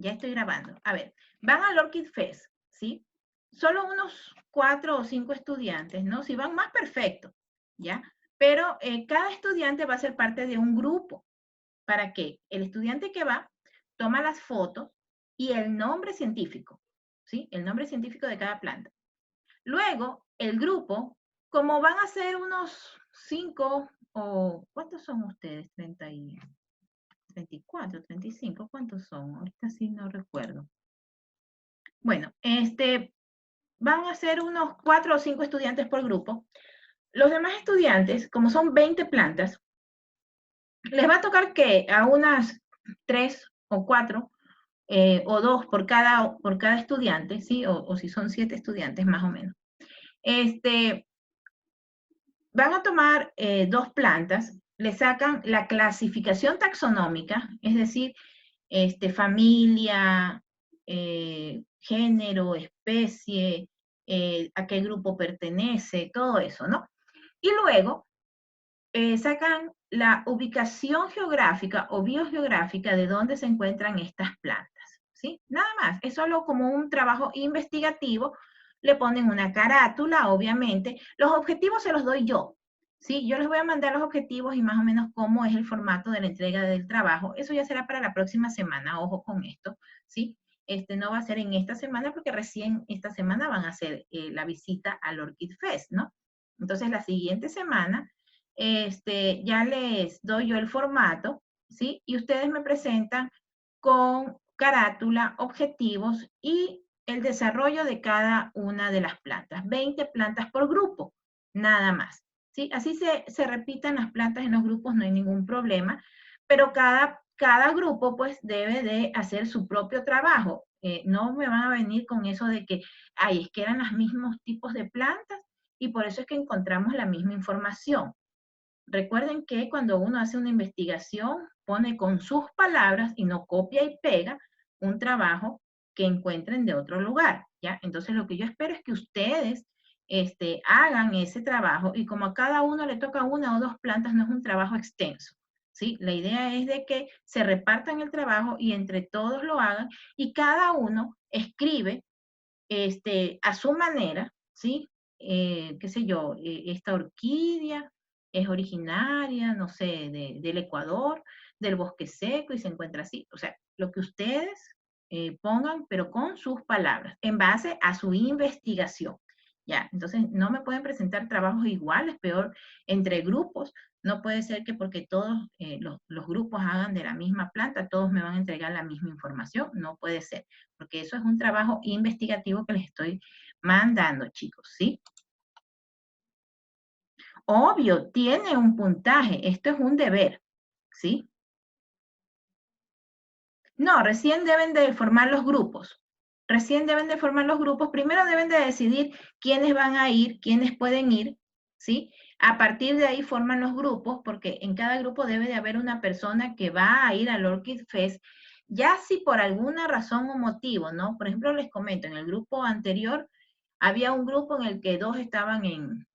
Ya estoy grabando. A ver, van al Orchid Fest, ¿sí? Solo unos 4 o 5 estudiantes, ¿no? Si van más, perfecto, ¿ya? Pero cada estudiante va a ser parte de un grupo. ¿Para qué? El estudiante que va toma las fotos y el nombre científico, ¿sí? El nombre científico de cada planta. Luego, el grupo, como van a ser unos 5 o, ¿cuántos son ustedes? 34, 35, ¿cuántos son? Ahorita sí no recuerdo. Bueno, van a ser unos 4 o 5 estudiantes por grupo. Los demás estudiantes, como son 20 plantas, les va a tocar que a unas 3 o 4 o 2 por cada estudiante, ¿sí? O si son 7 estudiantes más o menos. Van a tomar 2 plantas, le sacan la clasificación taxonómica, es decir, familia, género, especie, a qué grupo pertenece, todo eso, ¿no? Y luego sacan la ubicación geográfica o biogeográfica de dónde se encuentran estas plantas, ¿sí? Nada más, es solo como un trabajo investigativo, le ponen una carátula, obviamente. Los objetivos se los doy yo, ¿sí? Yo les voy a mandar los objetivos y más o menos cómo es el formato de la entrega del trabajo. Eso ya será para la próxima semana, ojo con esto, ¿sí? No va a ser en esta semana porque recién esta semana van a hacer la visita al Orchid Fest, ¿no? Entonces la siguiente semana ya les doy yo el formato, ¿sí? Y ustedes me presentan con carátula, objetivos y el desarrollo de cada una de las plantas. 20 plantas por grupo, nada más, ¿sí? Así se repitan las plantas en los grupos, no hay ningún problema, pero cada grupo pues debe de hacer su propio trabajo. No me van a venir con eso de que, ay, es que eran los mismos tipos de plantas y por eso es que encontramos la misma información. Recuerden que cuando uno hace una investigación, pone con sus palabras y no copia y pega un trabajo que encuentren de otro lugar, ¿ya? Entonces lo que yo espero es que ustedes hagan ese trabajo y como a cada uno le toca una o dos plantas, no es un trabajo extenso, ¿sí? La idea es de que se repartan el trabajo y entre todos lo hagan y cada uno escribe a su manera, ¿sí? Qué sé yo, esta orquídea es originaria, no sé, del Ecuador, del bosque seco y se encuentra así. O sea, lo que ustedes pongan, pero con sus palabras, en base a su investigación. Ya, entonces no me pueden presentar trabajos iguales, peor entre grupos. No puede ser que porque todos los grupos hagan de la misma planta, todos me van a entregar la misma información. No puede ser, porque eso es un trabajo investigativo que les estoy mandando, chicos, ¿sí? Obvio, tiene un puntaje, esto es un deber, ¿sí? No, recién deben de formar los grupos. Recién deben de formar los grupos. Primero deben de decidir quiénes van a ir, quiénes pueden ir, ¿sí? A partir de ahí forman los grupos, porque en cada grupo debe de haber una persona que va a ir al Orchid Fest, ya si por alguna razón o motivo, ¿no? Por ejemplo, les comento, en el grupo anterior había un grupo en el que 2 estaban en,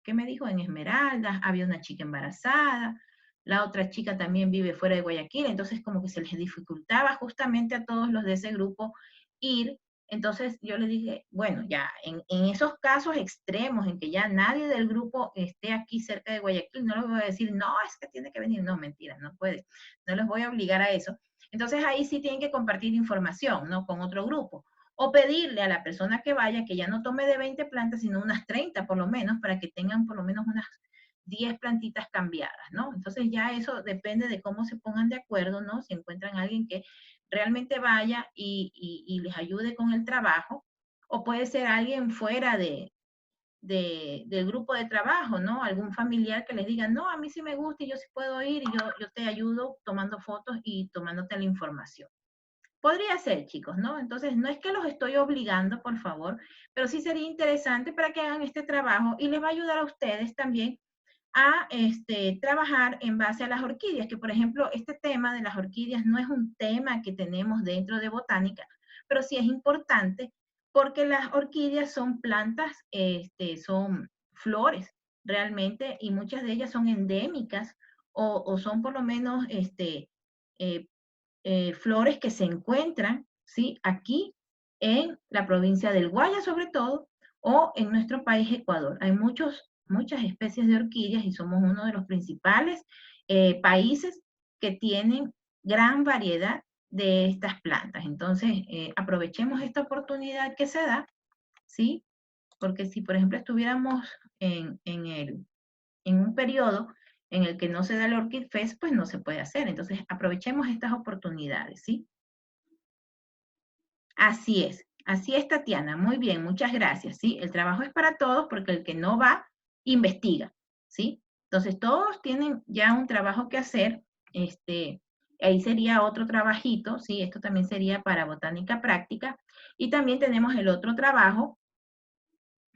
¿qué me dijo? En Esmeraldas, había una chica embarazada, la otra chica también vive fuera de Guayaquil, entonces como que se les dificultaba justamente a todos los de ese grupo ir. Entonces yo les dije, bueno, ya en esos casos extremos en que ya nadie del grupo esté aquí cerca de Guayaquil, no les voy a decir, no, es que tiene que venir, no, mentira, no puede, no les voy a obligar a eso. Entonces ahí sí tienen que compartir información, ¿no? Con otro grupo o pedirle a la persona que vaya que ya no tome de 20 plantas, sino unas 30 por lo menos, para que tengan por lo menos unas 10 plantitas cambiadas, ¿no? Entonces ya eso depende de cómo se pongan de acuerdo, ¿no? Si encuentran a alguien que realmente vaya y les ayude con el trabajo, o puede ser alguien fuera del grupo de trabajo, ¿no? Algún familiar que les diga, no, a mí sí me gusta y yo sí puedo ir y yo te ayudo tomando fotos y tomándote la información. Podría ser, chicos, ¿no? Entonces, no es que los estoy obligando, por favor, pero sí sería interesante para que hagan este trabajo y les va a ayudar a ustedes también a trabajar en base a las orquídeas, que por ejemplo, este tema de las orquídeas no es un tema que tenemos dentro de botánica, pero sí es importante porque las orquídeas son plantas, son flores realmente, y muchas de ellas son endémicas o son por lo menos eh, flores que se encuentran, ¿sí? Aquí en la provincia del Guaya sobre todo, o en nuestro país Ecuador. Hay muchas especies de orquídeas y somos uno de los principales países que tienen gran variedad de estas plantas. Entonces, aprovechemos esta oportunidad que se da, ¿sí? Porque si, por ejemplo, estuviéramos en un periodo en el que no se da el Orchid Fest, pues no se puede hacer. Entonces, aprovechemos estas oportunidades, ¿sí? Así es, Tatiana. Muy bien, muchas gracias, ¿sí? El trabajo es para todos porque el que no va, investiga, ¿sí? Entonces, todos tienen ya un trabajo que hacer, ahí sería otro trabajito, ¿sí? Esto también sería para botánica práctica. Y también tenemos el otro trabajo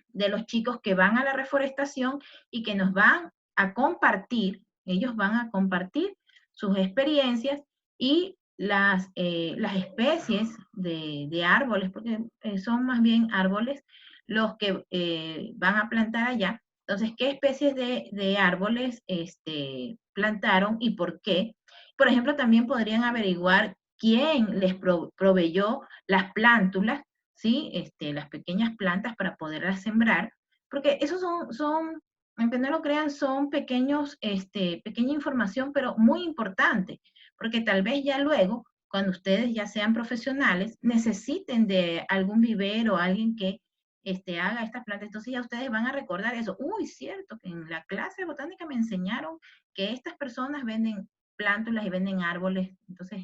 de los chicos que van a la reforestación y que nos van a compartir, ellos van a compartir sus experiencias y las especies de árboles, porque son más bien árboles los que van a plantar allá. Entonces, ¿qué especies de árboles plantaron y por qué? Por ejemplo, también podrían averiguar quién les proveyó las plántulas, ¿sí? Las pequeñas plantas para poderlas sembrar, porque esos aunque no lo crean, son pequeña información, pero muy importante, porque tal vez ya luego, cuando ustedes ya sean profesionales, necesiten de algún vivero o alguien que haga estas plantas, entonces ya ustedes van a recordar eso. Uy, cierto, que en la clase de botánica me enseñaron que estas personas venden plántulas y venden árboles, entonces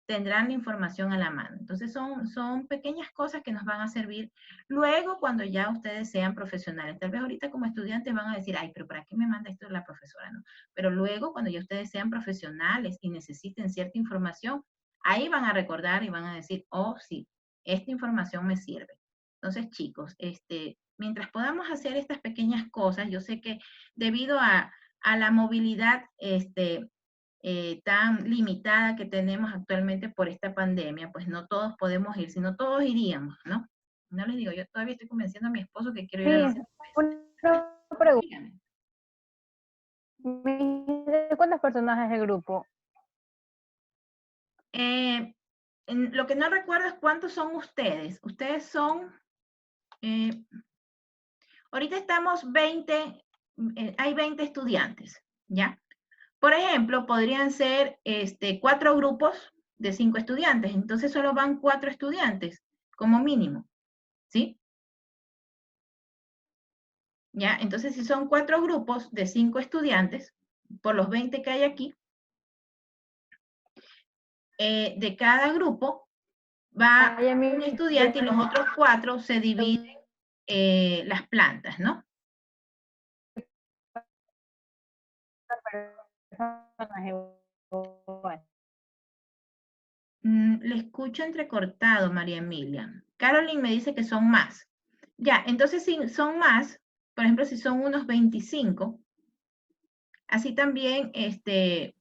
tendrán la información a la mano. Entonces son pequeñas cosas que nos van a servir luego cuando ya ustedes sean profesionales. Tal vez ahorita como estudiantes van a decir, ay, pero ¿para qué me manda esto la profesora? ¿No? Pero luego cuando ya ustedes sean profesionales y necesiten cierta información, ahí van a recordar y van a decir, oh, sí, esta información me sirve. Entonces, chicos, mientras podamos hacer estas pequeñas cosas, yo sé que debido a la movilidad, tan limitada que tenemos actualmente por esta pandemia, pues no todos podemos ir, sino todos iríamos, ¿no? No les digo, yo todavía estoy convenciendo a mi esposo que quiero ir a la Sí, una pregunta. Dígame. ¿De cuántas personas es el grupo? Lo que no recuerdo es cuántos son ustedes. Ustedes son, eh, ahorita estamos 20, hay 20 estudiantes, ¿ya? Por ejemplo, podrían ser 4 grupos de 5 estudiantes, entonces solo van 4 estudiantes como mínimo, ¿sí? ¿Ya? Entonces, si son 4 grupos de 5 estudiantes, por los 20 que hay aquí, de cada grupo va Ay, a mí, un estudiante y los otros 4 se dividen las plantas, ¿no? Le escucho entrecortado, María Emilia. Carolyn me dice que son más. Ya, entonces si son más, por ejemplo, si son unos 25, así también, grupos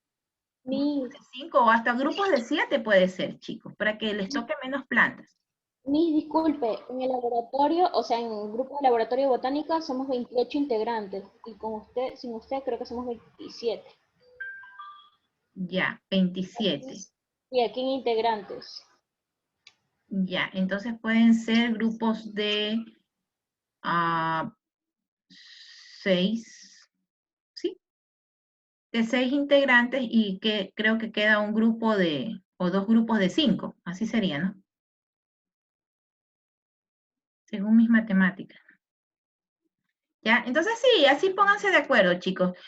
Miss, de 5 o hasta grupos de 7 puede ser, chicos, para que les toque menos plantas. Miss, disculpe, en el laboratorio, o sea, en el grupo de laboratorio de botánica somos 28 integrantes y con usted, sin usted creo que somos 27. Ya, 27. Y aquí en integrantes. Ya, entonces pueden ser grupos de 6, ¿sí? De 6 integrantes y que creo que queda un grupo o 2 grupos de 5, así sería, ¿no? Según mis matemáticas. Ya, entonces sí, así pónganse de acuerdo, chicos.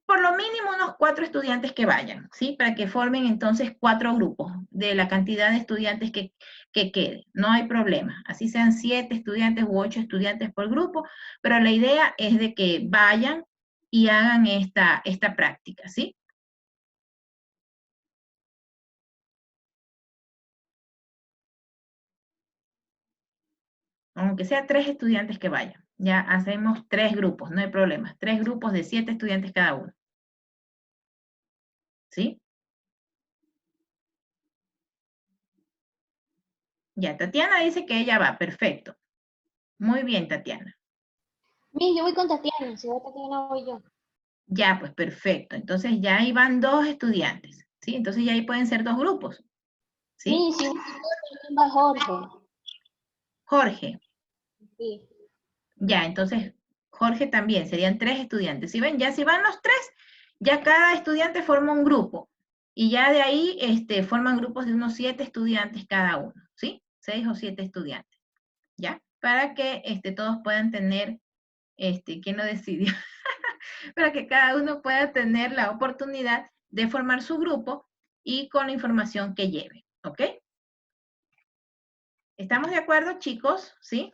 Por lo mínimo unos 4 estudiantes que vayan, ¿sí? Para que formen entonces 4 grupos de la cantidad de estudiantes que quede. No hay problema. Así sean 7 estudiantes u 8 estudiantes por grupo, pero la idea es de que vayan y hagan esta práctica, ¿sí? Aunque sea 3 estudiantes que vayan. Ya hacemos 3 grupos, no hay problema. 3 grupos de 7 estudiantes cada uno. ¿Sí? Ya, Tatiana dice que ella va, perfecto. Muy bien, Tatiana. Miss, yo voy con Tatiana, si va Tatiana voy yo. Ya, pues perfecto. Entonces ya ahí van 2 estudiantes, ¿sí? Entonces ya ahí pueden ser 2 grupos. ¿sí? Sí, también va Jorge. Jorge, Sí. ya, entonces Jorge también, serían 3 estudiantes. ¿Sí ven? Ya si van los 3, ya cada estudiante forma un grupo. Y ya de ahí forman grupos de unos 7 estudiantes cada uno, ¿sí? 6 o 7 estudiantes, ¿ya? Para que todos puedan tener, ¿quién lo decidió? Para que cada uno pueda tener la oportunidad de formar su grupo y con la información que lleve, ¿ok? ¿Estamos de acuerdo, chicos? ¿Sí?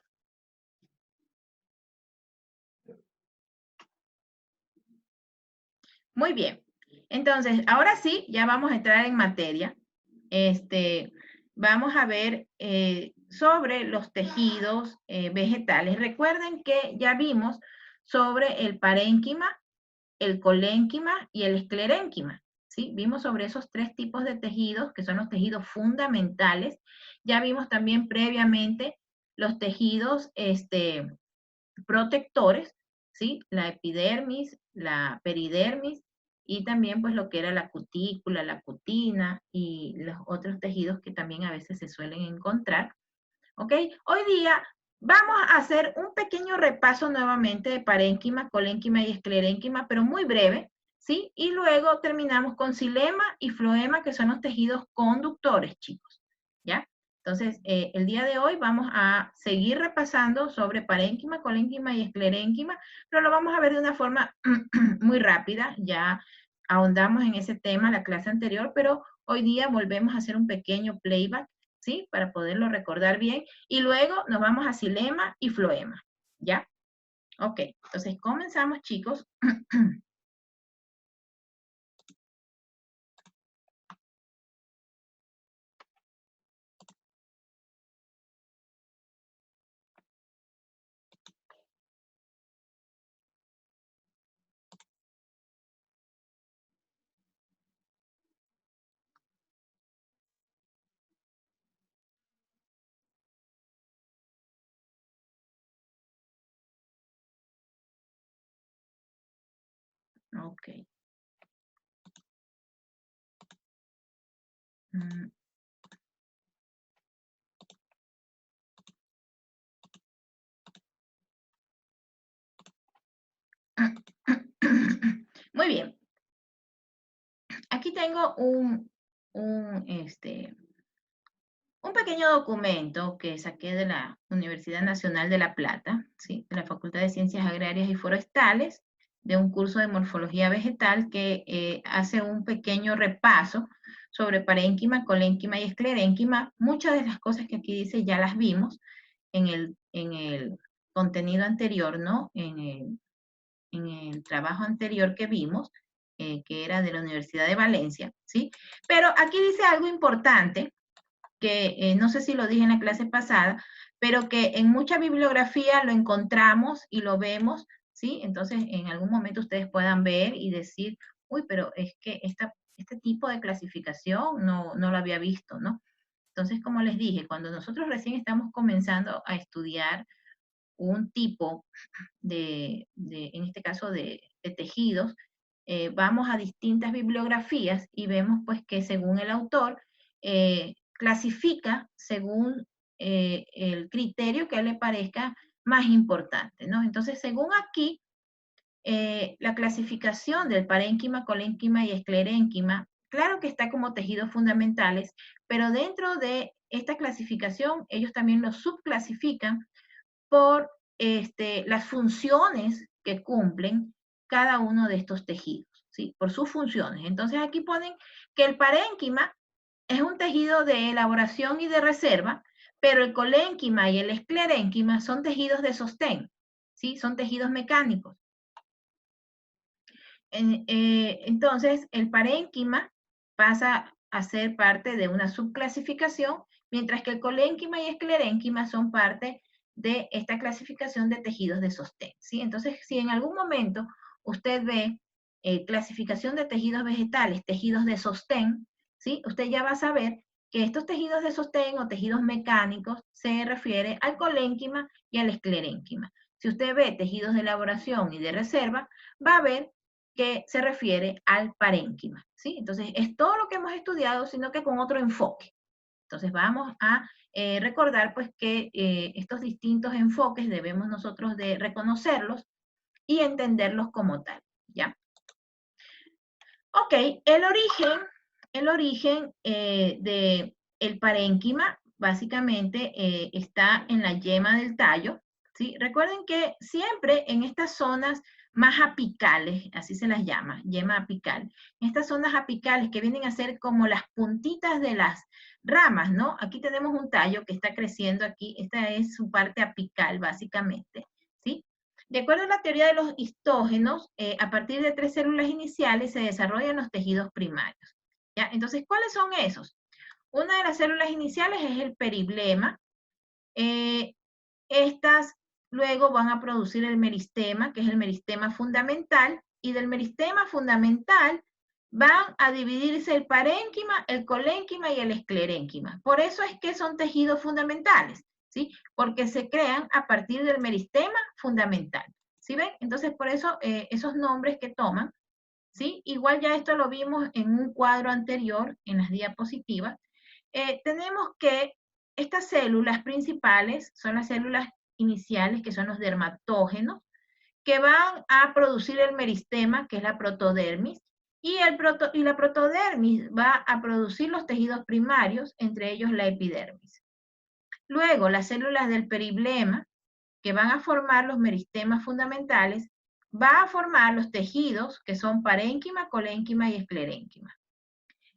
Muy bien. Entonces, ahora sí, ya vamos a entrar en materia. Vamos a ver sobre los tejidos vegetales. Recuerden que ya vimos sobre el parénquima, el colénquima y el esclerénquima. ¿Sí? Vimos sobre esos 3 tipos de tejidos, que son los tejidos fundamentales. Ya vimos también previamente los tejidos protectores, ¿sí? La epidermis, la peridermis y también pues lo que era la cutícula, la cutina y los otros tejidos que también a veces se suelen encontrar, ¿ok? Hoy día vamos a hacer un pequeño repaso nuevamente de parénquima, colénquima y esclerénquima, pero muy breve, ¿sí? Y luego terminamos con xilema y floema, que son los tejidos conductores, chicos, ¿ya? Entonces, el día de hoy vamos a seguir repasando sobre parénquima, colénquima y esclerénquima, pero lo vamos a ver de una forma muy rápida. Ya ahondamos en ese tema la clase anterior, pero hoy día volvemos a hacer un pequeño playback, ¿sí? Para poderlo recordar bien. Y luego nos vamos a xilema y floema, ¿ya? Ok, entonces comenzamos, chicos. Ok. Mm. Muy bien. Aquí tengo un pequeño documento que saqué de la Universidad Nacional de La Plata, ¿sí? De la Facultad de Ciencias Agrarias y Forestales, de un curso de morfología vegetal que hace un pequeño repaso sobre parénquima, colénquima y esclerénquima. Muchas de las cosas que aquí dice ya las vimos en el contenido anterior, ¿no? En el trabajo anterior que vimos, que era de la Universidad de Valencia, ¿sí? Pero aquí dice algo importante, que no sé si lo dije en la clase pasada, pero que en mucha bibliografía lo encontramos y lo vemos, ¿sí? Entonces, en algún momento ustedes puedan ver y decir, uy, pero es que este tipo de clasificación no lo había visto, ¿no? Entonces, como les dije, cuando nosotros recién estamos comenzando a estudiar un tipo en este caso, de tejidos, vamos a distintas bibliografías y vemos pues que según el autor, clasifica según el criterio que a él le parezca más importante, ¿no? Entonces, según aquí, la clasificación del parénquima, colénquima y esclerénquima, claro que está como tejidos fundamentales, pero dentro de esta clasificación, ellos también los subclasifican por las funciones que cumplen cada uno de estos tejidos, ¿sí? Por sus funciones. Entonces aquí ponen que el parénquima es un tejido de elaboración y de reserva, pero el colénquima y el esclerénquima son tejidos de sostén, ¿sí? Son tejidos mecánicos. Entonces, el parénquima pasa a ser parte de una subclasificación, mientras que el colénquima y esclerénquima son parte de esta clasificación de tejidos de sostén, ¿sí? Entonces, si en algún momento usted ve clasificación de tejidos vegetales, tejidos de sostén, ¿sí? Usted ya va a saber que estos tejidos de sostén o tejidos mecánicos se refiere al colénquima y al esclerénquima. Si usted ve tejidos de elaboración y de reserva, va a ver que se refiere al parénquima, ¿sí? Entonces, es todo lo que hemos estudiado, sino que con otro enfoque, Entonces vamos a recordar pues que estos distintos enfoques debemos nosotros de reconocerlos y entenderlos como tal, ¿ya? Ok, el origen del parénquima básicamente está en la yema del tallo, ¿sí? Recuerden que siempre en estas zonas más apicales, así se las llama, yema apical, estas zonas apicales que vienen a ser como las puntitas de las ramas, ¿no? Aquí tenemos un tallo que está creciendo aquí, esta es su parte apical básicamente, ¿sí? De acuerdo a la teoría de los histógenos, a partir de 3 células iniciales se desarrollan los tejidos primarios, ¿ya? Entonces, ¿cuáles son esos? Una de las células iniciales es el periblema. Estas luego van a producir el meristema, que es el meristema fundamental, y del meristema fundamental van a dividirse el parénquima, el colénquima y el esclerénquima. Por eso es que son tejidos fundamentales, ¿sí? Porque se crean a partir del meristema fundamental, ¿sí ven? Entonces, por eso esos nombres que toman, ¿sí? Igual ya esto lo vimos en un cuadro anterior, en las diapositivas. Tenemos que estas células principales son las células iniciales, que son los dermatógenos, que van a producir el meristema, que es la protodermis, y la protodermis va a producir los tejidos primarios, entre ellos la epidermis. Luego, las células del periblema, que van a formar los meristemas fundamentales, va a formar los tejidos que son parénquima, colénquima y esclerénquima.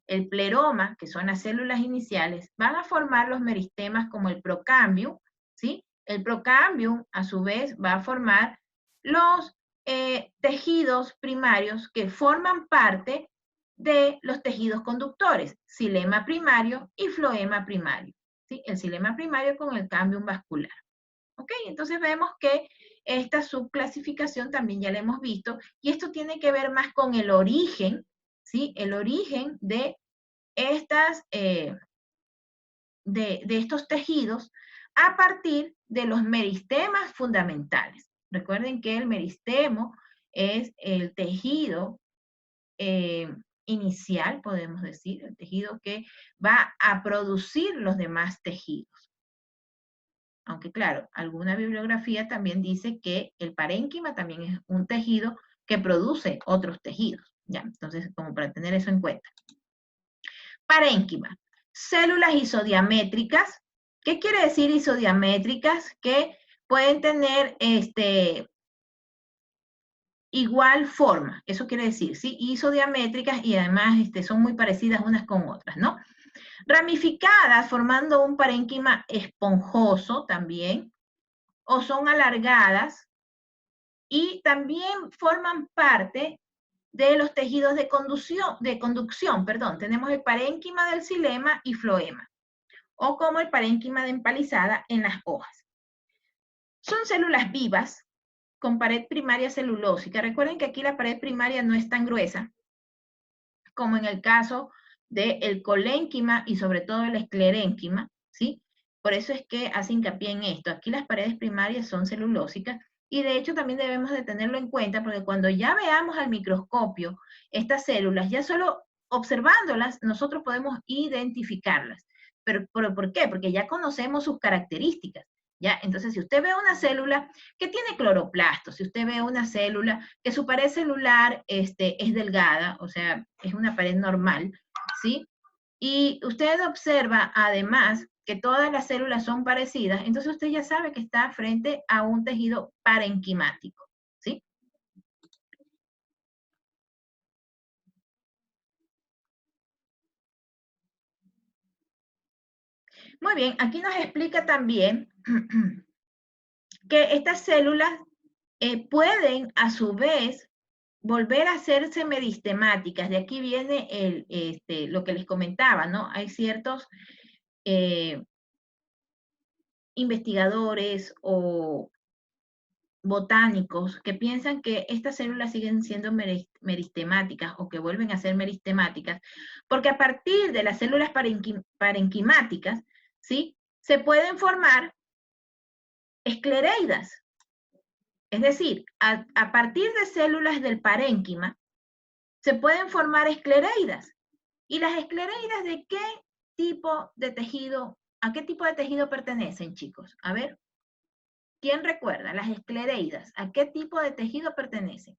El pleroma, que son las células iniciales, van a formar los meristemas como el procambium, ¿sí? El procambium, a su vez, va a formar los tejidos primarios que forman parte de los tejidos conductores, xilema primario y floema primario, ¿sí? El xilema primario con el cambium vascular. ¿Ok? Entonces vemos que esta subclasificación también ya la hemos visto, y esto tiene que ver más con el origen, ¿sí? El origen de estos tejidos a partir de los meristemas fundamentales. Recuerden que el meristemo es el tejido inicial, podemos decir, el tejido que va a producir los demás tejidos. Aunque claro, alguna bibliografía también dice que el parénquima también es un tejido que produce otros tejidos, ¿ya? Entonces, como para tener eso en cuenta. Parénquima, células isodiamétricas. ¿Qué quiere decir isodiamétricas? Que pueden tener igual forma, eso quiere decir, ¿sí? Isodiamétricas, y además son muy parecidas unas con otras, ¿no? Ramificadas, formando un parénquima esponjoso también, o son alargadas, y también forman parte de los tejidos de conducción, perdón. Tenemos el parénquima del xilema y floema, o como el parénquima de empalizada en las hojas. Son células vivas con pared primaria celulósica. Recuerden que aquí la pared primaria no es tan gruesa como en el caso del colénquima y sobre todo el esclerénquima, ¿sí? Por eso es que hace hincapié en esto. Aquí las paredes primarias son celulósicas, y de hecho también debemos de tenerlo en cuenta, porque cuando ya veamos al microscopio estas células, ya solo observándolas nosotros podemos identificarlas. ¿Pero por qué? Porque ya conocemos sus características, ¿ya? Entonces, si usted ve una célula que tiene cloroplastos, si usted ve una célula que su pared celular es delgada, o sea, es una pared normal, ¿sí? Y usted observa además que todas las células son parecidas, entonces usted ya sabe que está frente a un tejido parenquimático, ¿sí? Muy bien, aquí nos explica también que estas células pueden a su vez volver a hacerse meristemáticas. De aquí viene lo que les comentaba, ¿no? Hay ciertos investigadores o botánicos que piensan que estas células siguen siendo meristemáticas, o que vuelven a ser meristemáticas, porque a partir de las células parenquimáticas, ¿sí? Se pueden formar esclereidas. Es decir, a partir de células del parénquima, se pueden formar esclereidas. ¿Y las esclereidas de qué tipo de tejido, ¿a qué tipo de tejido pertenecen, chicos? A ver, ¿quién recuerda? Las esclereidas, ¿a qué tipo de tejido pertenecen?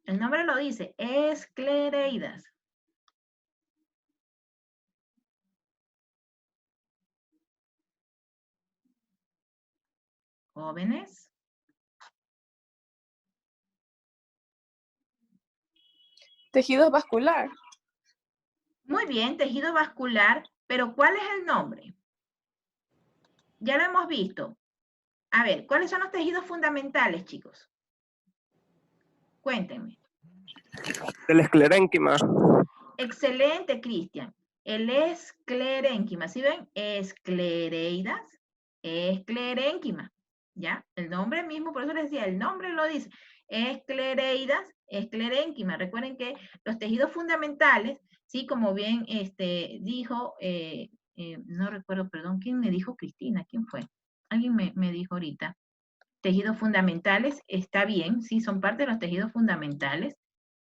El nombre lo dice, esclereidas. Jóvenes. Tejido vascular. Muy bien, tejido vascular, pero ¿cuál es el nombre? Ya lo hemos visto. A ver, ¿cuáles son los tejidos fundamentales, chicos? Cuéntenme. El esclerénquima. Excelente, Cristian. El esclerénquima, ¿sí ven? Esclereidas, esclerénquima. ¿Ya? El nombre mismo, por eso les decía, el nombre lo dice. Esclereidas, esclerénquima. Recuerden que los tejidos fundamentales, sí, como bien dijo, no recuerdo, perdón, ¿quién me dijo? Cristina, ¿quién fue? Alguien me dijo ahorita. Tejidos fundamentales, está bien, sí, son parte de los tejidos fundamentales,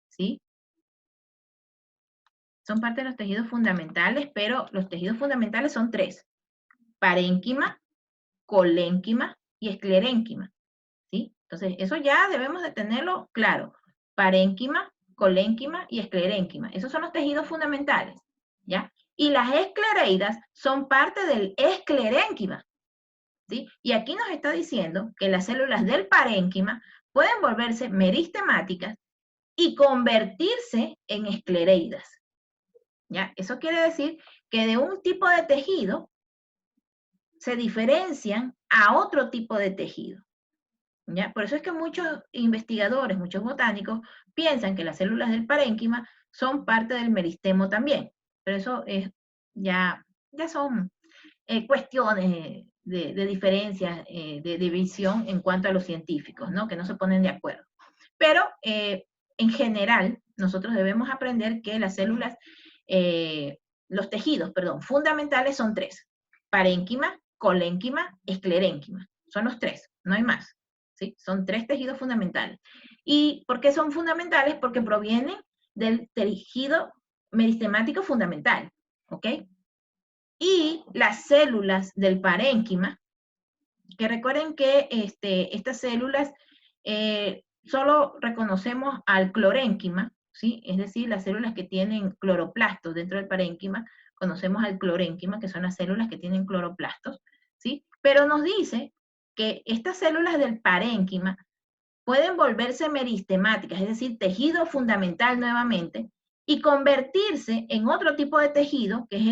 ¿sí? Son parte de los tejidos fundamentales, pero los tejidos fundamentales son tres: parénquima, colénquima y esclerénquima, ¿sí? Entonces, eso ya debemos de tenerlo claro. Parénquima, colénquima y esclerénquima. Esos son los tejidos fundamentales, ¿ya? Y las esclereidas son parte del esclerénquima, ¿sí? Y aquí nos está diciendo que las células del parénquima pueden volverse meristemáticas y convertirse en esclereidas. ¿Ya? Eso quiere decir que de un tipo de tejido se diferencian a otro tipo de tejido. ¿Ya? Por eso es que muchos investigadores, muchos botánicos, piensan que las células del parénquima son parte del meristemo también. Pero eso es, ya son cuestiones de diferencias, de división en cuanto a los científicos, ¿no? Que no se ponen de acuerdo. Pero en general, nosotros debemos aprender que las células, los tejidos, perdón, fundamentales son tres: parénquima, colénquima, esclerénquima. Son los tres, no hay más, ¿sí? Son tres tejidos fundamentales. ¿Y por qué son fundamentales? Porque provienen del tejido meristemático fundamental, ¿ok? Y las células del parénquima, que recuerden que estas células solo reconocemos al clorénquima, ¿sí? Es decir, las células que tienen cloroplastos dentro del parénquima, conocemos al clorénquima, que son las células que tienen cloroplastos, ¿sí? Pero nos dice que estas células del parénquima pueden volverse meristemáticas, es decir, tejido fundamental nuevamente, y convertirse en otro tipo de tejido, que es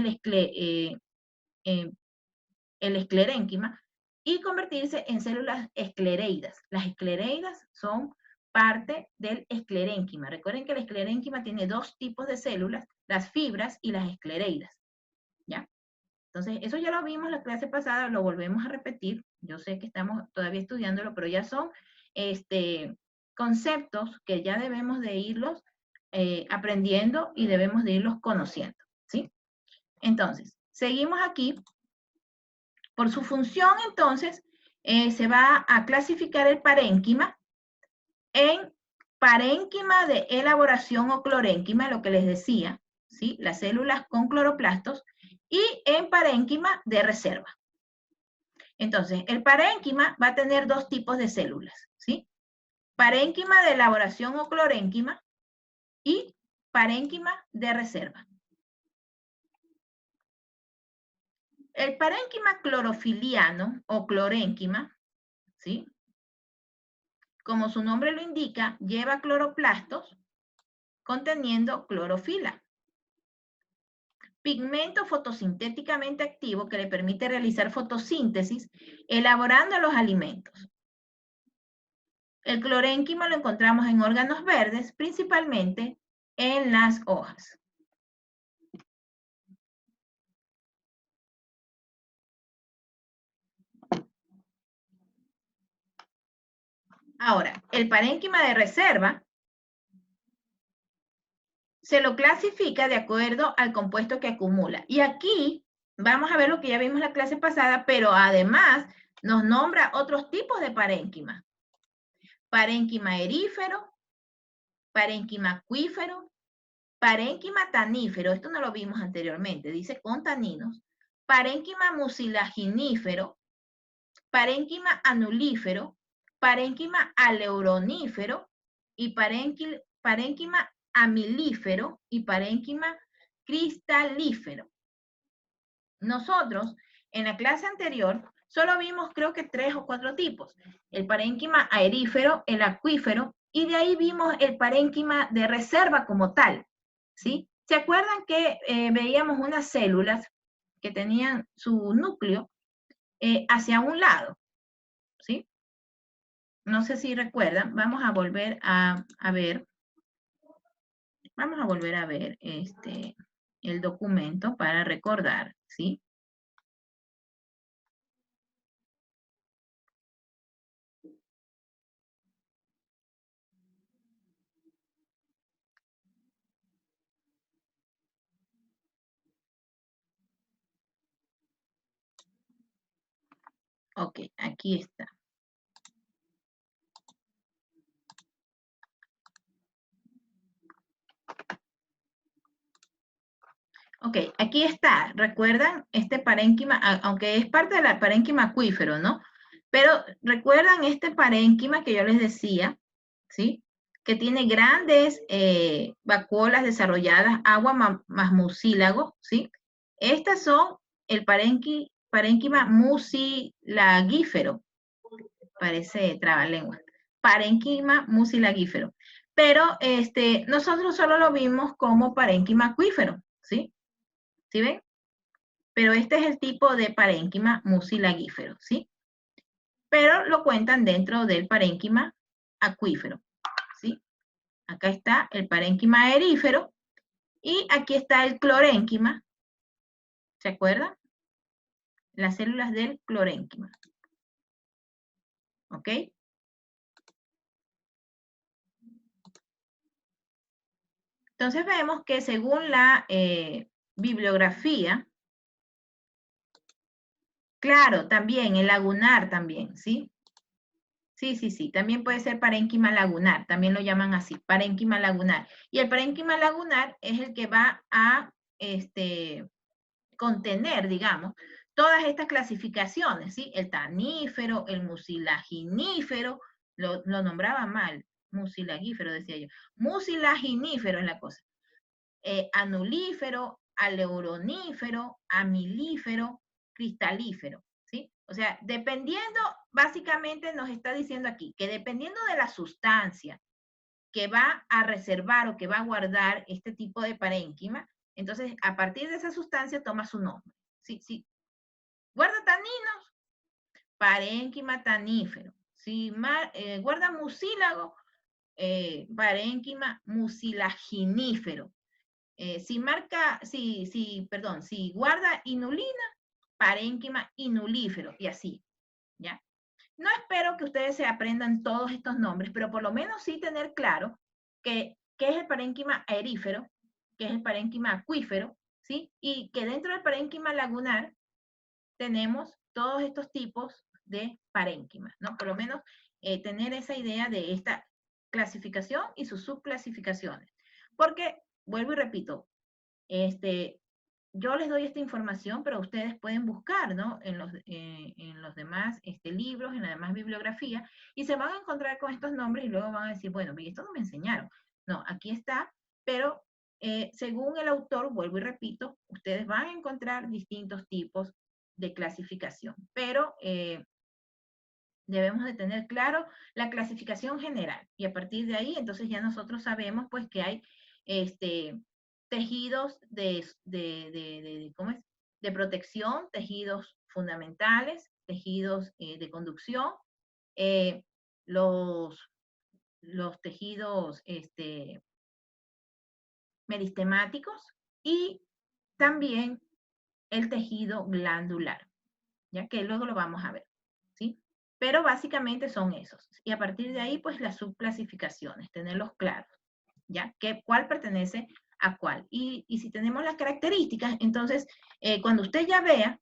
el esclerénquima, y convertirse en células esclereidas. Las esclereidas son parte del esclerénquima. Recuerden que el esclerénquima tiene dos tipos de células, las fibras y las esclereidas, ¿ya? Entonces, eso ya lo vimos la clase pasada, lo volvemos a repetir. Yo sé que estamos todavía estudiándolo, pero ya son conceptos que ya debemos de irlos aprendiendo y debemos de irlos conociendo, ¿sí? Entonces, seguimos aquí. Por su función, entonces, se va a clasificar el parénquima en parénquima de elaboración o clorénquima, lo que les decía, ¿sí? Las células con cloroplastos, y en parénquima de reserva. Entonces, el parénquima va a tener dos tipos de células, ¿sí? Parénquima de elaboración o clorénquima y parénquima de reserva. El parénquima clorofiliano o clorénquima, ¿sí? Como su nombre lo indica, lleva cloroplastos conteniendo clorofila, pigmento fotosintéticamente activo que le permite realizar fotosíntesis elaborando los alimentos. El clorénquima lo encontramos en órganos verdes, principalmente en las hojas. Ahora, el parénquima de reserva se lo clasifica de acuerdo al compuesto que acumula. Y aquí vamos a ver lo que ya vimos la clase pasada, pero además nos nombra otros tipos de parénquima. parénquima erífero, parénquima acuífero, parénquima tanífero, esto no lo vimos anteriormente, dice con taninos, parénquima mucilaginífero, parénquima anulífero, parénquima aleuronífero y parénquima amilífero y parénquima cristalífero. Nosotros, en la clase anterior, solo vimos creo que 3 o 4 tipos. El parénquima aerífero, el acuífero, y de ahí vimos el parénquima de reserva como tal, ¿sí? ¿Se acuerdan que veíamos unas células que tenían su núcleo hacia un lado? ¿Sí? No sé si recuerdan, vamos a volver a ver. Vamos a volver a ver el documento para recordar, ¿sí? Ok, aquí está. Ok, aquí está. ¿Recuerdan este parénquima? Aunque es parte de la parénquima acuífero, ¿no? Pero ¿recuerdan este parénquima que yo les decía? ¿Sí? Que tiene grandes vacuolas desarrolladas, agua más mucílago, ¿sí? Estas son el parénquima mucilagífero. Parece trabalengua. Parénquima mucilagífero. Pero nosotros solo lo vimos como parénquima acuífero, ¿sí? ¿Sí ven? Pero este es el tipo de parénquima mucilagífero, ¿sí? Pero lo cuentan dentro del parénquima acuífero, ¿sí? Acá está el parénquima aerífero y aquí está el clorénquima. ¿Se acuerdan? Las células del clorénquima. ¿Ok? Entonces vemos que según la bibliografía, claro, también el lagunar también, ¿sí? Sí, también puede ser parénquima lagunar, también lo llaman así, parénquima lagunar. Y el parénquima lagunar es el que va a contener, digamos, todas estas clasificaciones, ¿sí? El tanífero, el mucilaginífero, lo nombraba mal, mucilagífero decía yo, mucilaginífero es la cosa. Anulífero, aleuronífero, amilífero, cristalífero, ¿sí? O sea, dependiendo, básicamente nos está diciendo aquí, que dependiendo de la sustancia que va a reservar o que va a guardar este tipo de parénquima, entonces a partir de esa sustancia toma su nombre, ¿sí? Guarda taninos, parénquima tanífero. Si guarda mucílago, parénquima mucilaginífero. Si guarda inulina, parénquima inulífero, y así, ¿ya? No espero que ustedes se aprendan todos estos nombres, pero por lo menos sí tener claro qué es el parénquima aerífero, qué es el parénquima acuífero, ¿sí? Y que dentro del parénquima lagunar tenemos todos estos tipos de parénquimas, ¿no? Por lo menos tener esa idea de esta clasificación y sus subclasificaciones. Porque, vuelvo y repito, yo les doy esta información, pero ustedes pueden buscar, ¿no? En los demás libros, en la demás bibliografía, y se van a encontrar con estos nombres y luego van a decir, bueno, esto no me enseñaron. No, aquí está, pero según el autor, vuelvo y repito, ustedes van a encontrar distintos tipos de clasificación, pero debemos de tener claro la clasificación general, y a partir de ahí, entonces ya nosotros sabemos, pues, que hay tejidos ¿cómo es? De protección, tejidos fundamentales, tejidos de conducción, los tejidos meristemáticos y también el tejido glandular, ya que luego lo vamos a ver, ¿sí? Pero básicamente son esos. Y a partir de ahí, pues las subclasificaciones, tenerlos claros, ¿ya? ¿Cuál pertenece a cuál? Y si tenemos las características, entonces, cuando usted ya vea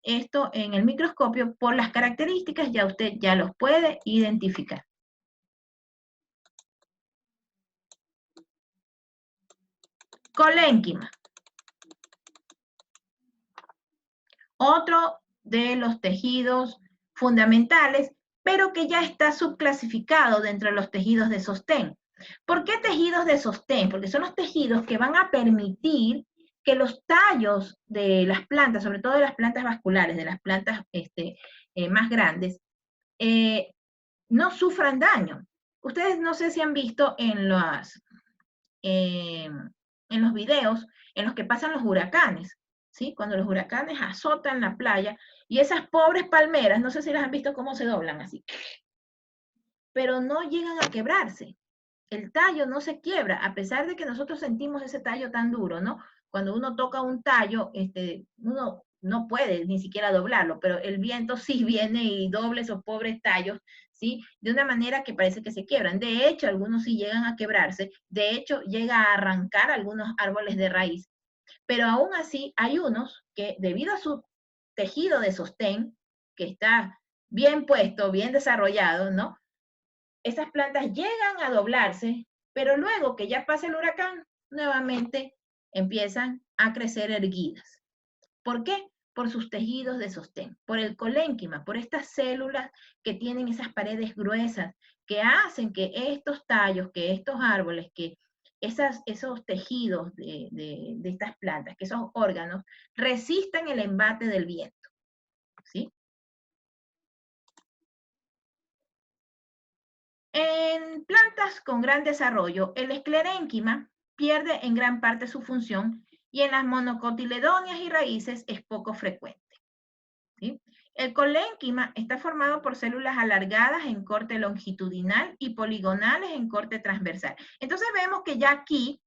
esto en el microscopio, por las características ya usted ya los puede identificar. Colénquima. Otro de los tejidos fundamentales, pero que ya está subclasificado dentro de los tejidos de sostén. ¿Por qué tejidos de sostén? Porque son los tejidos que van a permitir que los tallos de las plantas, sobre todo de las plantas vasculares, de las plantas más grandes, no sufran daño. Ustedes no sé si han visto en los videos en los que pasan los huracanes, ¿sí? Cuando los huracanes azotan la playa y esas pobres palmeras, no sé si las han visto cómo se doblan así, pero no llegan a quebrarse. El tallo no se quiebra, a pesar de que nosotros sentimos ese tallo tan duro, ¿no? Cuando uno toca un tallo, uno no puede ni siquiera doblarlo, pero el viento sí viene y dobla esos pobres tallos, ¿sí? De una manera que parece que se quiebran. De hecho, algunos sí llegan a quebrarse, de hecho, llega a arrancar algunos árboles de raíz, pero aún así hay unos que, debido a su tejido de sostén, que está bien puesto, bien desarrollado, ¿no? Esas plantas llegan a doblarse, pero luego que ya pasa el huracán, nuevamente empiezan a crecer erguidas. ¿Por qué? Por sus tejidos de sostén, por el colénquima, por estas células que tienen esas paredes gruesas, que hacen que estos tallos, que estos árboles, que esos tejidos de estas plantas, que esos órganos, resistan el embate del viento, ¿sí? En plantas con gran desarrollo, el esclerénquima pierde en gran parte su función y en las monocotiledóneas y raíces es poco frecuente, ¿sí? El colénquima está formado por células alargadas en corte longitudinal y poligonales en corte transversal. Entonces vemos que ya aquí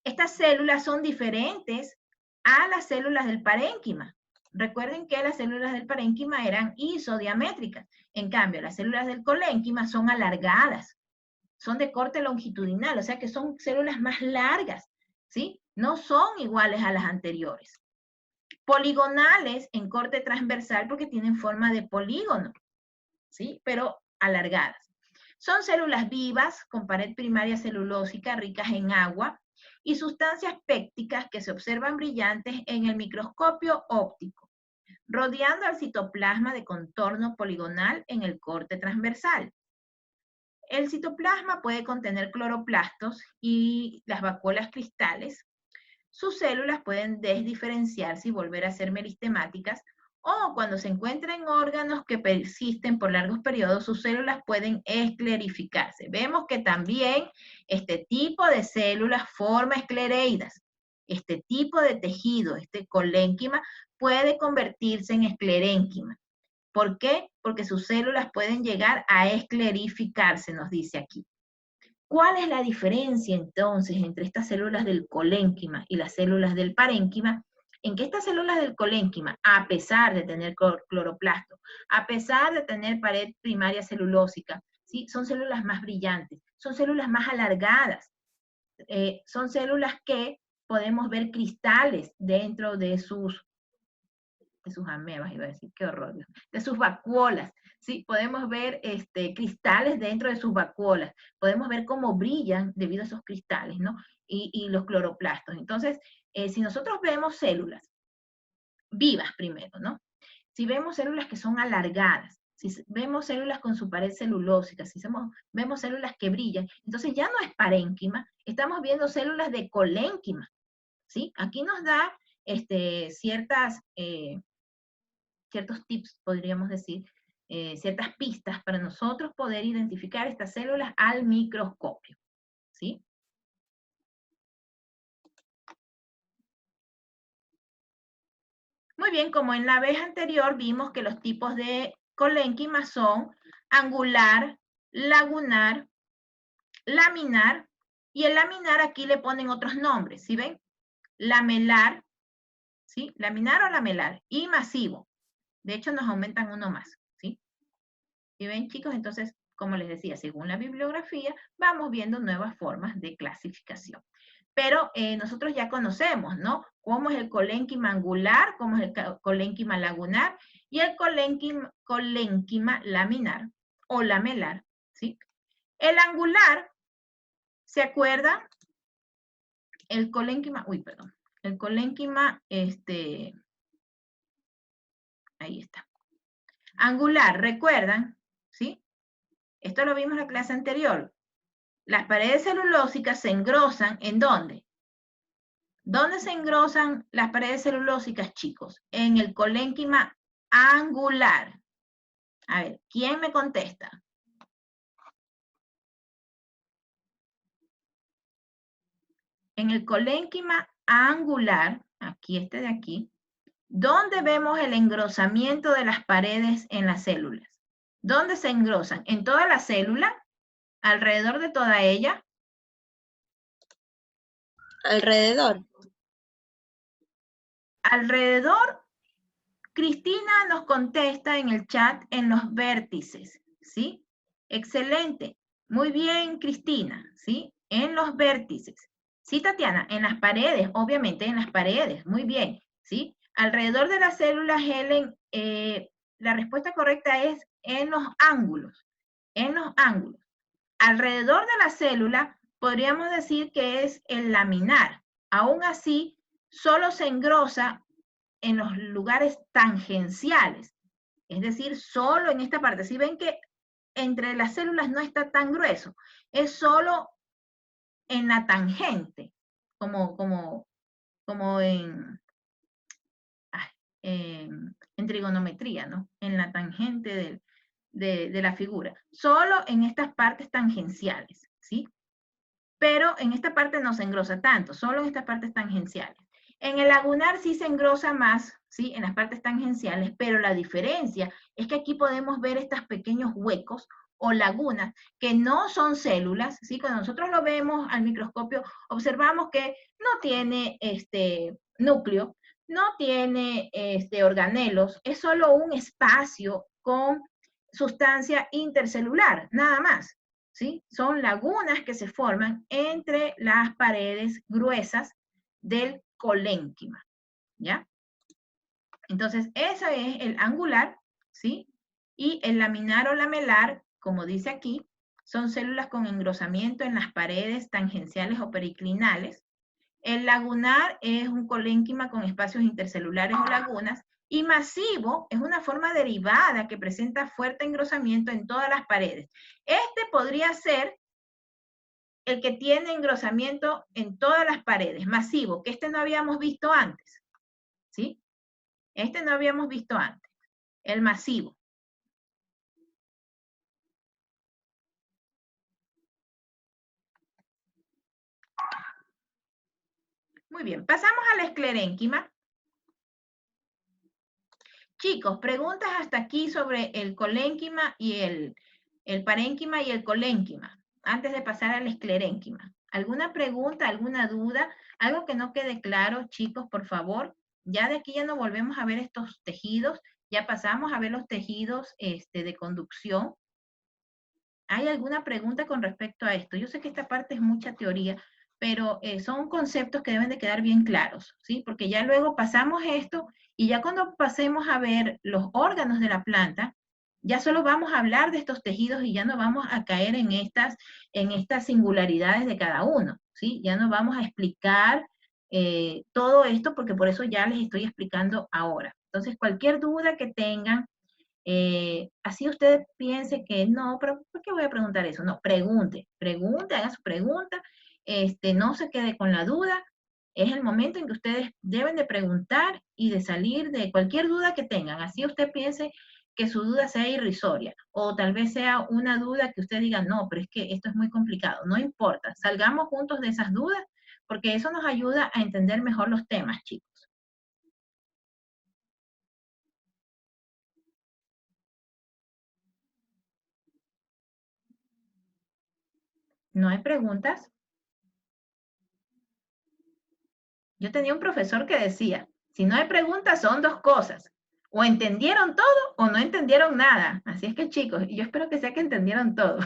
estas células son diferentes a las células del parénquima. Recuerden que las células del parénquima eran isodiamétricas. En cambio, las células del colénquima son alargadas, son de corte longitudinal, o sea que son células más largas, ¿sí? No son iguales a las anteriores. Poligonales en corte transversal porque tienen forma de polígono, ¿sí? Pero alargadas. Son células vivas con pared primaria celulósica ricas en agua y sustancias pépticas que se observan brillantes en el microscopio óptico, rodeando al citoplasma de contorno poligonal en el corte transversal. El citoplasma puede contener cloroplastos y las vacuolas cristales. Sus células pueden desdiferenciarse y volver a ser meristemáticas, o cuando se encuentran en órganos que persisten por largos periodos, sus células pueden esclerificarse. Vemos que también este tipo de células forma esclereidas. Este tipo de tejido, este colénquima, puede convertirse en esclerénquima. ¿Por qué? Porque sus células pueden llegar a esclerificarse, nos dice aquí. ¿Cuál es la diferencia entonces entre estas células del colénquima y las células del parénquima? En que estas células del colénquima, a pesar de tener cloroplasto, a pesar de tener pared primaria celulósica, ¿sí? Son células más brillantes, son células más alargadas, son células que podemos ver cristales dentro de sus amebas, iba a decir, qué horror, de sus vacuolas, ¿sí? Podemos ver cristales dentro de sus vacuolas, podemos ver cómo brillan debido a esos cristales, ¿no? Y los cloroplastos. Entonces, si nosotros vemos células vivas primero, ¿no? Si vemos células que son alargadas, si vemos células con su pared celulósica, si vemos células que brillan, entonces ya no es parénquima, estamos viendo células de colénquima, ¿sí? Aquí nos da ciertos tips, podríamos decir, ciertas pistas para nosotros poder identificar estas células al microscopio, ¿sí? Muy bien, como en la vez anterior vimos que los tipos de colénquima son angular, lagunar, laminar, y el laminar aquí le ponen otros nombres, ¿sí ven? Lamelar, ¿sí? Laminar o lamelar, y masivo. De hecho, nos aumentan uno más, ¿sí? ¿Sí ven, chicos? Entonces, como les decía, según la bibliografía, vamos viendo nuevas formas de clasificación. Pero nosotros ya conocemos, ¿no? Cómo es el colénquima angular, cómo es el colénquima lagunar y el colénquima laminar o lamelar, ¿sí? El angular, ¿se acuerdan? el colénquima, uy, perdón, el colénquima, ahí está. Angular, ¿recuerdan? ¿Sí? Esto lo vimos en la clase anterior. Las paredes celulósicas se engrosan, ¿en dónde? ¿Dónde se engrosan las paredes celulósicas, chicos? En el colénquima angular. A ver, ¿quién me contesta? En el colénquima angular, aquí este de aquí, ¿dónde vemos el engrosamiento de las paredes en las células? ¿Dónde se engrosan? ¿En toda la célula? ¿Alrededor de toda ella? Alrededor. Alrededor, Cristina nos contesta en el chat en los vértices, ¿sí? Excelente. Muy bien, Cristina, ¿sí? En los vértices. Sí, Tatiana, en las paredes, obviamente en las paredes. Muy bien, ¿sí? Alrededor de las células, Helen, la respuesta correcta es en los ángulos. En los ángulos. Alrededor de la célula, podríamos decir que es el laminar. Aún así, solo se engrosa en los lugares tangenciales, es decir, solo en esta parte. Si ven que entre las células no está tan grueso, es solo en la tangente, como en trigonometría, ¿no? En la tangente de la figura. Solo en estas partes tangenciales, ¿sí? Pero en esta parte no se engrosa tanto, solo en estas partes tangenciales. En el lagunar sí se engrosa más, ¿sí? En las partes tangenciales, pero la diferencia es que aquí podemos ver estos pequeños huecos o lagunas que no son células, ¿sí? Cuando nosotros lo vemos al microscopio, observamos que no tiene núcleo, no tiene organelos, es solo un espacio con sustancia intercelular, nada más. ¿Sí? Son lagunas que se forman entre las paredes gruesas del colénquima, ¿ya? Entonces, ese es el angular, ¿sí? Y el laminar o lamelar, como dice aquí, son células con engrosamiento en las paredes tangenciales o periclinales. El lagunar es un colénquima con espacios intercelulares o lagunas, y masivo es una forma derivada que presenta fuerte engrosamiento en todas las paredes. Este podría ser el que tiene engrosamiento en todas las paredes, masivo, que este no habíamos visto antes, ¿sí? Este no habíamos visto antes, el masivo. Muy bien, pasamos al esclerénquima. Chicos, preguntas hasta aquí sobre el colénquima y el parénquima y el colénquima, antes de pasar al esclerénquima. ¿Alguna pregunta, alguna duda? Algo que no quede claro, chicos, por favor. Ya de aquí ya no volvemos a ver estos tejidos, ya pasamos a ver los tejidos de conducción. ¿Hay alguna pregunta con respecto a esto? Yo sé que esta parte es mucha teoría, pero son conceptos que deben de quedar bien claros, ¿sí? Porque ya luego pasamos esto y ya cuando pasemos a ver los órganos de la planta, ya solo vamos a hablar de estos tejidos y ya no vamos a caer en estas singularidades de cada uno, ¿sí? Ya no vamos a explicar todo esto porque por eso ya les estoy explicando ahora. Entonces, cualquier duda que tengan, así usted piense que no, pero ¿por qué voy a preguntar eso? No, pregunte, haga su pregunta, no se quede con la duda. Es el momento en que ustedes deben de preguntar y de salir de cualquier duda que tengan. Así usted piense que su duda sea irrisoria, o tal vez sea una duda que usted diga, no, pero es que esto es muy complicado. No importa, salgamos juntos de esas dudas, porque eso nos ayuda a entender mejor los temas, chicos. ¿No hay preguntas? Yo tenía un profesor que decía, si no hay preguntas son dos cosas, o entendieron todo o no entendieron nada. Así es que chicos, yo espero que sea que entendieron todo.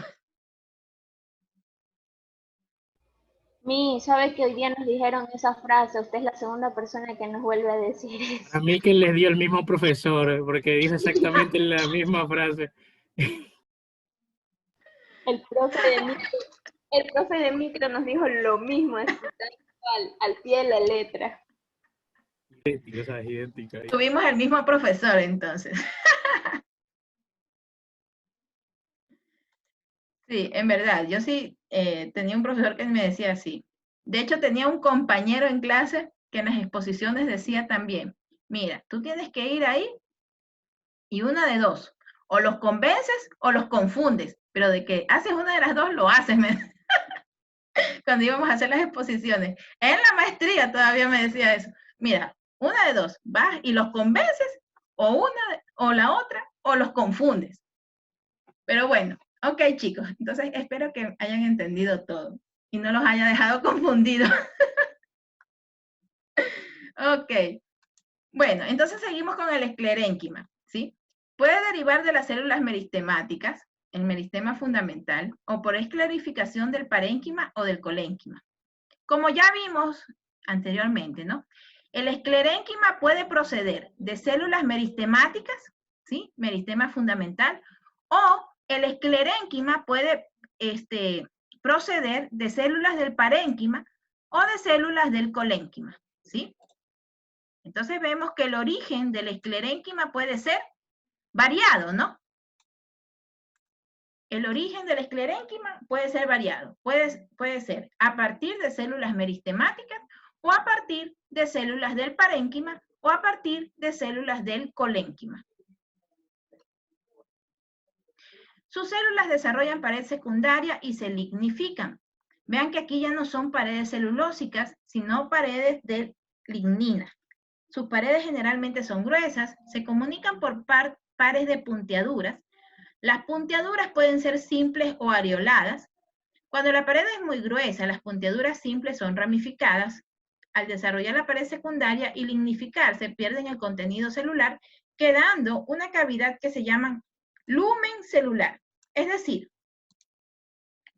¿Sabe que hoy día nos dijeron esa frase? Usted es la segunda persona que nos vuelve a decir eso. A mí que les dio el mismo profesor, porque dice exactamente la misma frase. El profe de micro nos dijo lo mismo. al pie de la letra. Idéntica, ¿sabes? Idéntica. Tuvimos el mismo profesor, entonces. Sí, en verdad, yo sí tenía un profesor que me decía así. De hecho, tenía un compañero en clase que en las exposiciones decía también, mira, tú tienes que ir ahí y una de dos, o los convences o los confundes, pero de que haces una de las dos, lo haces. Cuando íbamos a hacer las exposiciones. En la maestría todavía me decía eso. Mira, una de dos, vas y los convences, o una o la otra, o los confundes. Pero bueno, ok, chicos, entonces espero que hayan entendido todo y no los haya dejado confundidos. Ok. Bueno, entonces seguimos con el esclerénquima, ¿sí? Puede derivar de las células meristemáticas, el meristema fundamental, o por esclerificación del parénquima o del colénquima. Como ya vimos anteriormente, ¿no? El esclerénquima puede proceder de células meristemáticas, ¿sí? Meristema fundamental, o el esclerénquima puede proceder de células del parénquima o de células del colénquima, ¿sí? Entonces vemos que el origen del esclerénquima puede ser variado, ¿no? El origen del esclerénquima puede ser variado. Puede ser a partir de células meristemáticas o a partir de células del parénquima o a partir de células del colénquima. Sus células desarrollan pared secundaria y se lignifican. Vean que aquí ya no son paredes celulósicas, sino paredes de lignina. Sus paredes generalmente son gruesas, se comunican por pares de punteaduras. Las punteaduras pueden ser simples o areoladas. Cuando la pared es muy gruesa, las punteaduras simples son ramificadas. Al desarrollar la pared secundaria y lignificarse, pierden el contenido celular, quedando una cavidad que se llama lumen celular. Es decir,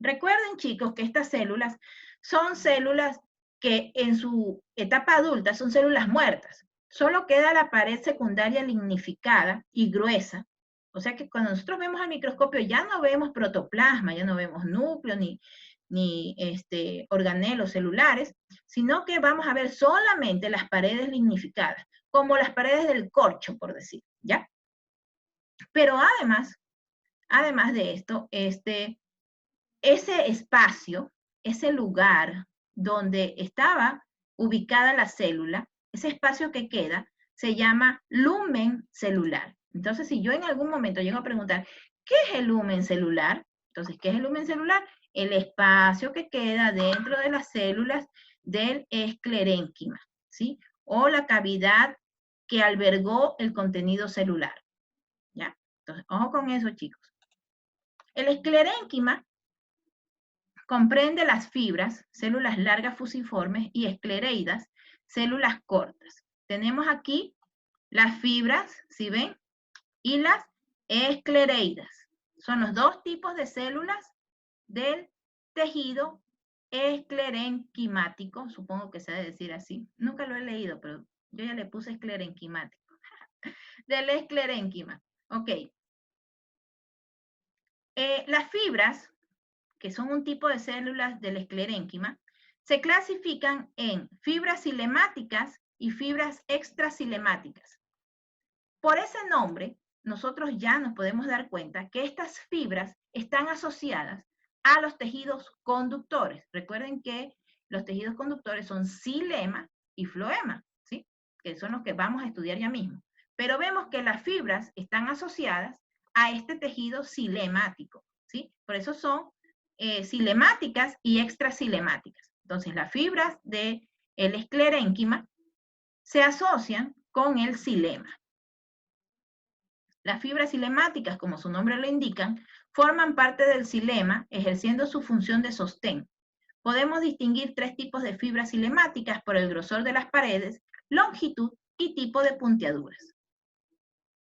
recuerden, chicos, que estas células son células que en su etapa adulta son células muertas. Solo queda la pared secundaria lignificada y gruesa. O sea que cuando nosotros vemos al microscopio ya no vemos protoplasma, ya no vemos núcleo ni organelos celulares, sino que vamos a ver solamente las paredes lignificadas, como las paredes del corcho, por decir, ¿ya? Pero además de esto, ese espacio, ese lugar donde estaba ubicada la célula, ese espacio que queda, se llama lumen celular. Entonces, si yo en algún momento llego a preguntar, ¿qué es el lumen celular? Entonces, ¿qué es el lumen celular? El espacio que queda dentro de las células del esclerénquima, ¿sí? O la cavidad que albergó el contenido celular, ¿ya? Entonces, ojo con eso, chicos. El esclerénquima comprende las fibras, células largas fusiformes, y esclereidas, células cortas. Tenemos aquí las fibras, ¿sí ven? Y las esclereidas. Son los dos tipos de células del tejido esclerenquimático, supongo que se debe decir así. Nunca lo he leído, pero yo ya le puse esclerenquimático. Del esclerénquima. Ok. Las fibras, que son un tipo de células del esclerénquima, se clasifican en fibras cilemáticas y fibras extracilemáticas. Por ese nombre, nosotros ya nos podemos dar cuenta que estas fibras están asociadas a los tejidos conductores. Recuerden que los tejidos conductores son xilema y floema, ¿sí? Que son los que vamos a estudiar ya mismo. Pero vemos que las fibras están asociadas a este tejido cilemático, ¿sí? Por eso son cilemáticas y extracilemáticas. Entonces, las fibras del esclerénquima se asocian con el xilema. Las fibras cilemáticas, como su nombre lo indican, forman parte del xilema, ejerciendo su función de sostén. Podemos distinguir tres tipos de fibras cilemáticas por el grosor de las paredes, longitud y tipo de punteaduras.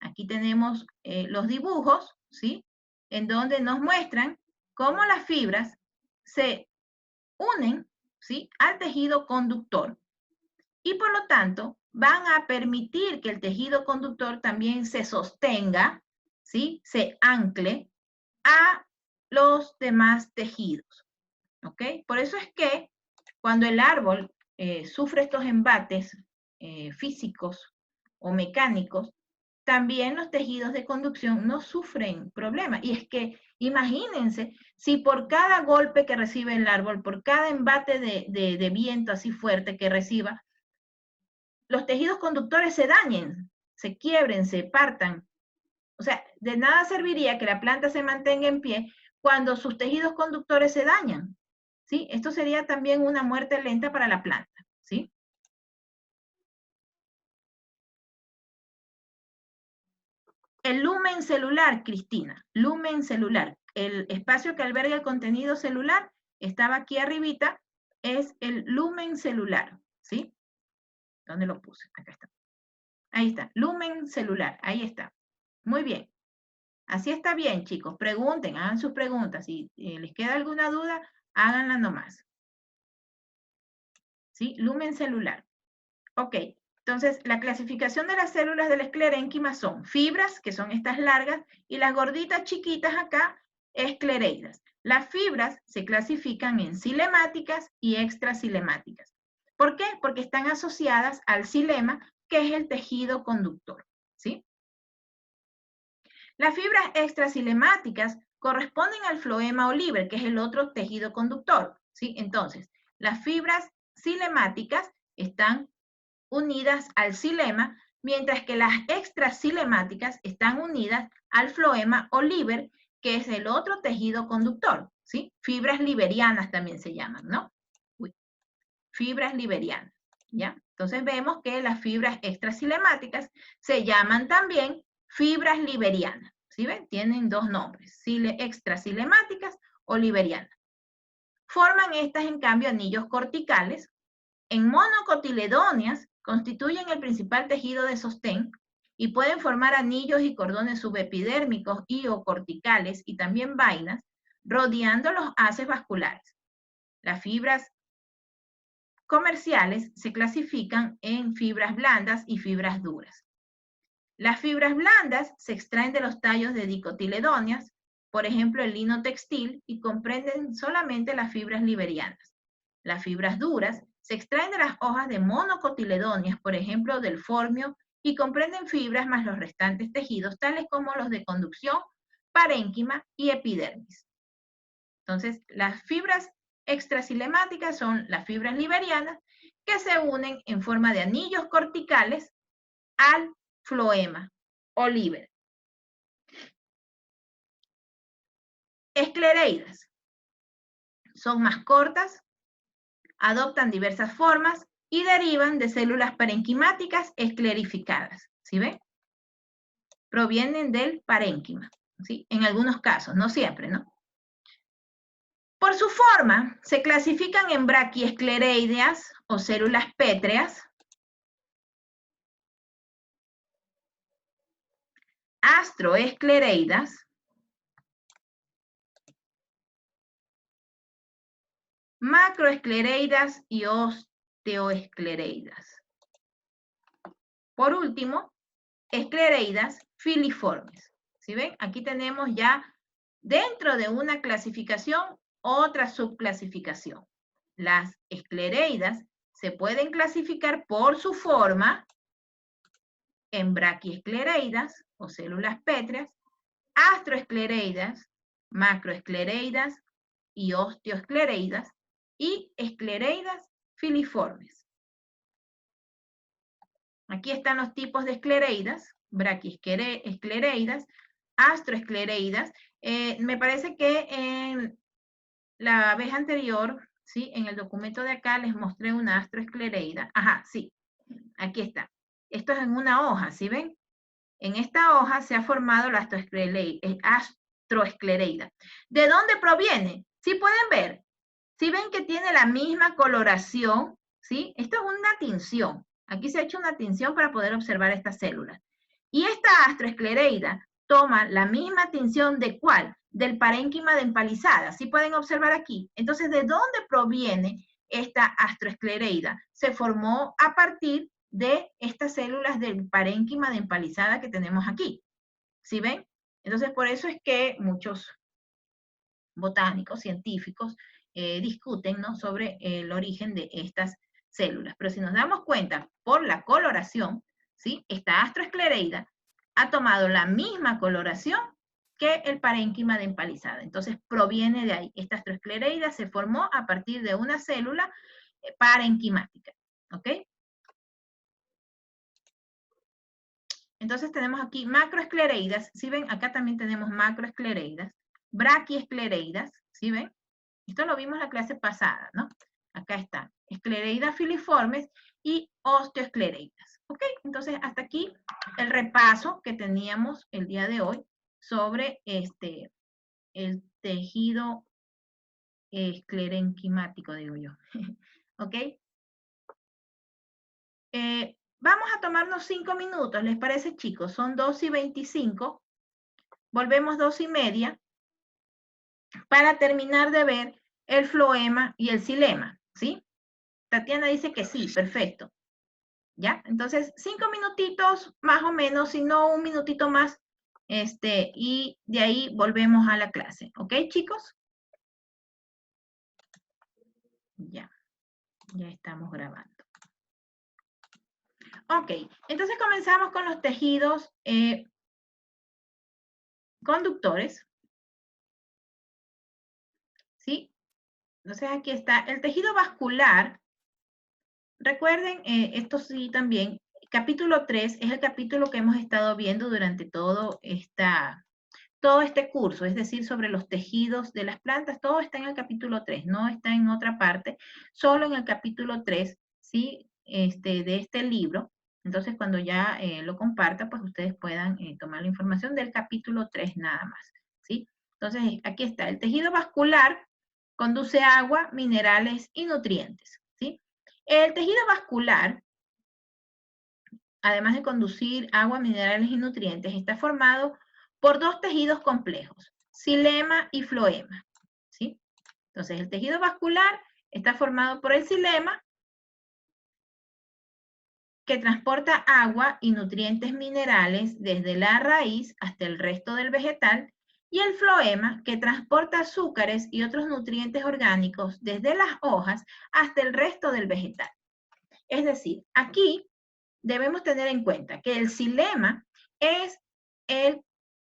Aquí tenemos los dibujos, ¿sí? En donde nos muestran cómo las fibras se unen, ¿sí? Al tejido conductor. Y por lo tanto, van a permitir que el tejido conductor también se sostenga, ¿sí? Se ancle a los demás tejidos. ¿Ok? Por eso es que cuando el árbol sufre estos embates físicos o mecánicos, también los tejidos de conducción no sufren problemas. Y es que, imagínense, si por cada golpe que recibe el árbol, por cada embate de viento así fuerte que reciba, los tejidos conductores se dañen, se quiebren, se partan. O sea, de nada serviría que la planta se mantenga en pie cuando sus tejidos conductores se dañan, ¿sí? Esto sería también una muerte lenta para la planta, ¿sí? El lumen celular, Cristina, lumen celular. El espacio que alberga el contenido celular, estaba aquí arribita, es el lumen celular, ¿sí? ¿Dónde lo puse? Acá está. Ahí está, lumen celular, ahí está. Muy bien. Así está bien, chicos. Pregunten, hagan sus preguntas. Si les queda alguna duda, háganla nomás. ¿Sí? Lumen celular. Ok. Entonces, la clasificación de las células del esclerénquima son fibras, que son estas largas, y las gorditas chiquitas acá, esclereidas. Las fibras se clasifican en cilemáticas y extracilemáticas. ¿Por qué? Porque están asociadas al xilema, que es el tejido conductor. ¿Sí? Las fibras extracilemáticas corresponden al floema o liber, que es el otro tejido conductor. ¿Sí? Entonces, las fibras cilemáticas están unidas al xilema, mientras que las extracilemáticas están unidas al floema o liber, que es el otro tejido conductor, ¿sí? Fibras liberianas también se llaman, ¿no? Uy. Fibras liberianas, ¿ya? Entonces vemos que las fibras extracilemáticas se llaman también fibras liberianas, ¿sí ven? Tienen dos nombres, extracilemáticas o liberianas. Forman estas, en cambio, anillos corticales. En monocotiledóneas constituyen el principal tejido de sostén y pueden formar anillos y cordones subepidérmicos y o corticales y también vainas rodeando los haces vasculares. Las fibras comerciales se clasifican en fibras blandas y fibras duras. Las fibras blandas se extraen de los tallos de dicotiledóneas, por ejemplo el lino textil, y comprenden solamente las fibras liberianas. Las fibras duras se extraen de las hojas de monocotiledóneas, por ejemplo, del formio, y comprenden fibras más los restantes tejidos, tales como los de conducción, parénquima y epidermis. Entonces, las fibras extracilemáticas son las fibras liberianas que se unen en forma de anillos corticales al floema o liber. Esclereidas son más cortas, adoptan diversas formas y derivan de células parenquimáticas esclerificadas. ¿Sí ven? Provienen del parénquima, ¿sí? En algunos casos, no siempre, ¿no? Por su forma, se clasifican en braquiesclereideas o células pétreas, astroesclereidas, macroesclereidas y osteoesclereidas. Por último, esclereidas filiformes. ¿Sí ven? Aquí tenemos ya dentro de una clasificación otra subclasificación. Las esclereidas se pueden clasificar por su forma en braquiesclereidas o células pétreas, astroesclereidas, macroesclereidas y osteoesclereidas, y esclereidas filiformes. Aquí están los tipos de esclereidas, braquiesclereidas, astroesclereidas. Me parece que en la vez anterior, ¿sí? En el documento de acá les mostré una astroesclereida. Ajá, sí, aquí está. Esto es en una hoja, ¿sí ven? En esta hoja se ha formado la astroesclereida. ¿De dónde proviene? ¿Sí pueden ver? ¿Sí ven que tiene la misma coloración? ¿Sí? Esto es una tinción. Aquí se ha hecho una tinción para poder observar estas células. Y esta astroesclereida toma la misma tinción ¿de cuál? Del parénquima de empalizada. ¿Sí pueden observar aquí? Entonces, ¿de dónde proviene esta astroesclereida? Se formó a partir de estas células del parénquima de empalizada que tenemos aquí. ¿Sí ven? Entonces, por eso es que muchos botánicos, científicos, discuten, ¿no? Sobre el origen de estas células. Pero si nos damos cuenta por la coloración, ¿sí? Esta astroesclereida ha tomado la misma coloración que el parénquima de empalizada. Entonces proviene de ahí. Esta astroesclereida se formó a partir de una célula parenquimática. ¿Ok? Entonces tenemos aquí macroesclereidas. ¿Sí ven? Acá también tenemos macroesclereidas. Braquiesclereidas. ¿Sí ven? Esto lo vimos en la clase pasada, ¿no? Acá está. Esclereidas filiformes y osteoesclereidas. ¿Ok? Entonces hasta aquí el repaso que teníamos el día de hoy sobre el tejido esclerenquimático, digo yo. ¿Ok? Vamos a tomarnos 5 minutos, ¿les parece, chicos? Son 2:25. Volvemos 2:30 para terminar de ver el floema y el xilema, ¿sí? Tatiana dice que sí, perfecto. ¿Ya? Entonces, 5 minutitos más o menos, si no un minutito más, y de ahí volvemos a la clase. ¿Ok, chicos? Ya estamos grabando. Ok, entonces comenzamos con los tejidos conductores. ¿Sí? Entonces aquí está el tejido vascular. Recuerden, esto sí también, capítulo 3 es el capítulo que hemos estado viendo durante todo este curso, es decir, sobre los tejidos de las plantas, todo está en el capítulo 3, no está en otra parte, solo en el capítulo 3, ¿sí? De este libro. Entonces, cuando ya lo comparta, pues ustedes puedan tomar la información del capítulo 3 nada más, ¿sí? Entonces, aquí está, el tejido vascular conduce agua, minerales y nutrientes, ¿sí? El tejido vascular, además de conducir agua, minerales y nutrientes, está formado por dos tejidos complejos, xilema y floema, ¿sí? Entonces, el tejido vascular está formado por el xilema, que transporta agua y nutrientes minerales desde la raíz hasta el resto del vegetal, y el floema, que transporta azúcares y otros nutrientes orgánicos desde las hojas hasta el resto del vegetal. Es decir, aquí debemos tener en cuenta que el xilema es el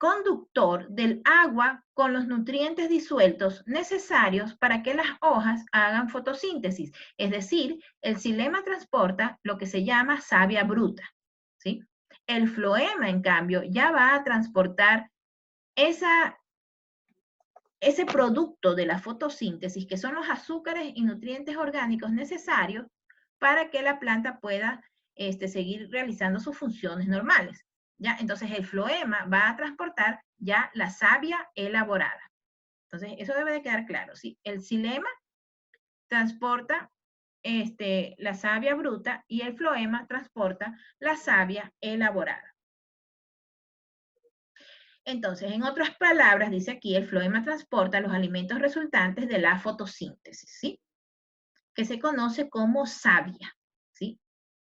conductor del agua con los nutrientes disueltos necesarios para que las hojas hagan fotosíntesis. Es decir, el xilema transporta lo que se llama savia bruta, ¿sí? El floema, en cambio, ya va a transportar ese producto de la fotosíntesis, que son los azúcares y nutrientes orgánicos necesarios para que la planta pueda seguir realizando sus funciones normales. ¿Ya? Entonces el floema va a transportar ya la savia elaborada. Entonces eso debe de quedar claro, ¿sí? El xilema transporta la savia bruta y el floema transporta la savia elaborada. Entonces, en otras palabras, dice aquí, el floema transporta los alimentos resultantes de la fotosíntesis, ¿sí? Que se conoce como savia, ¿sí?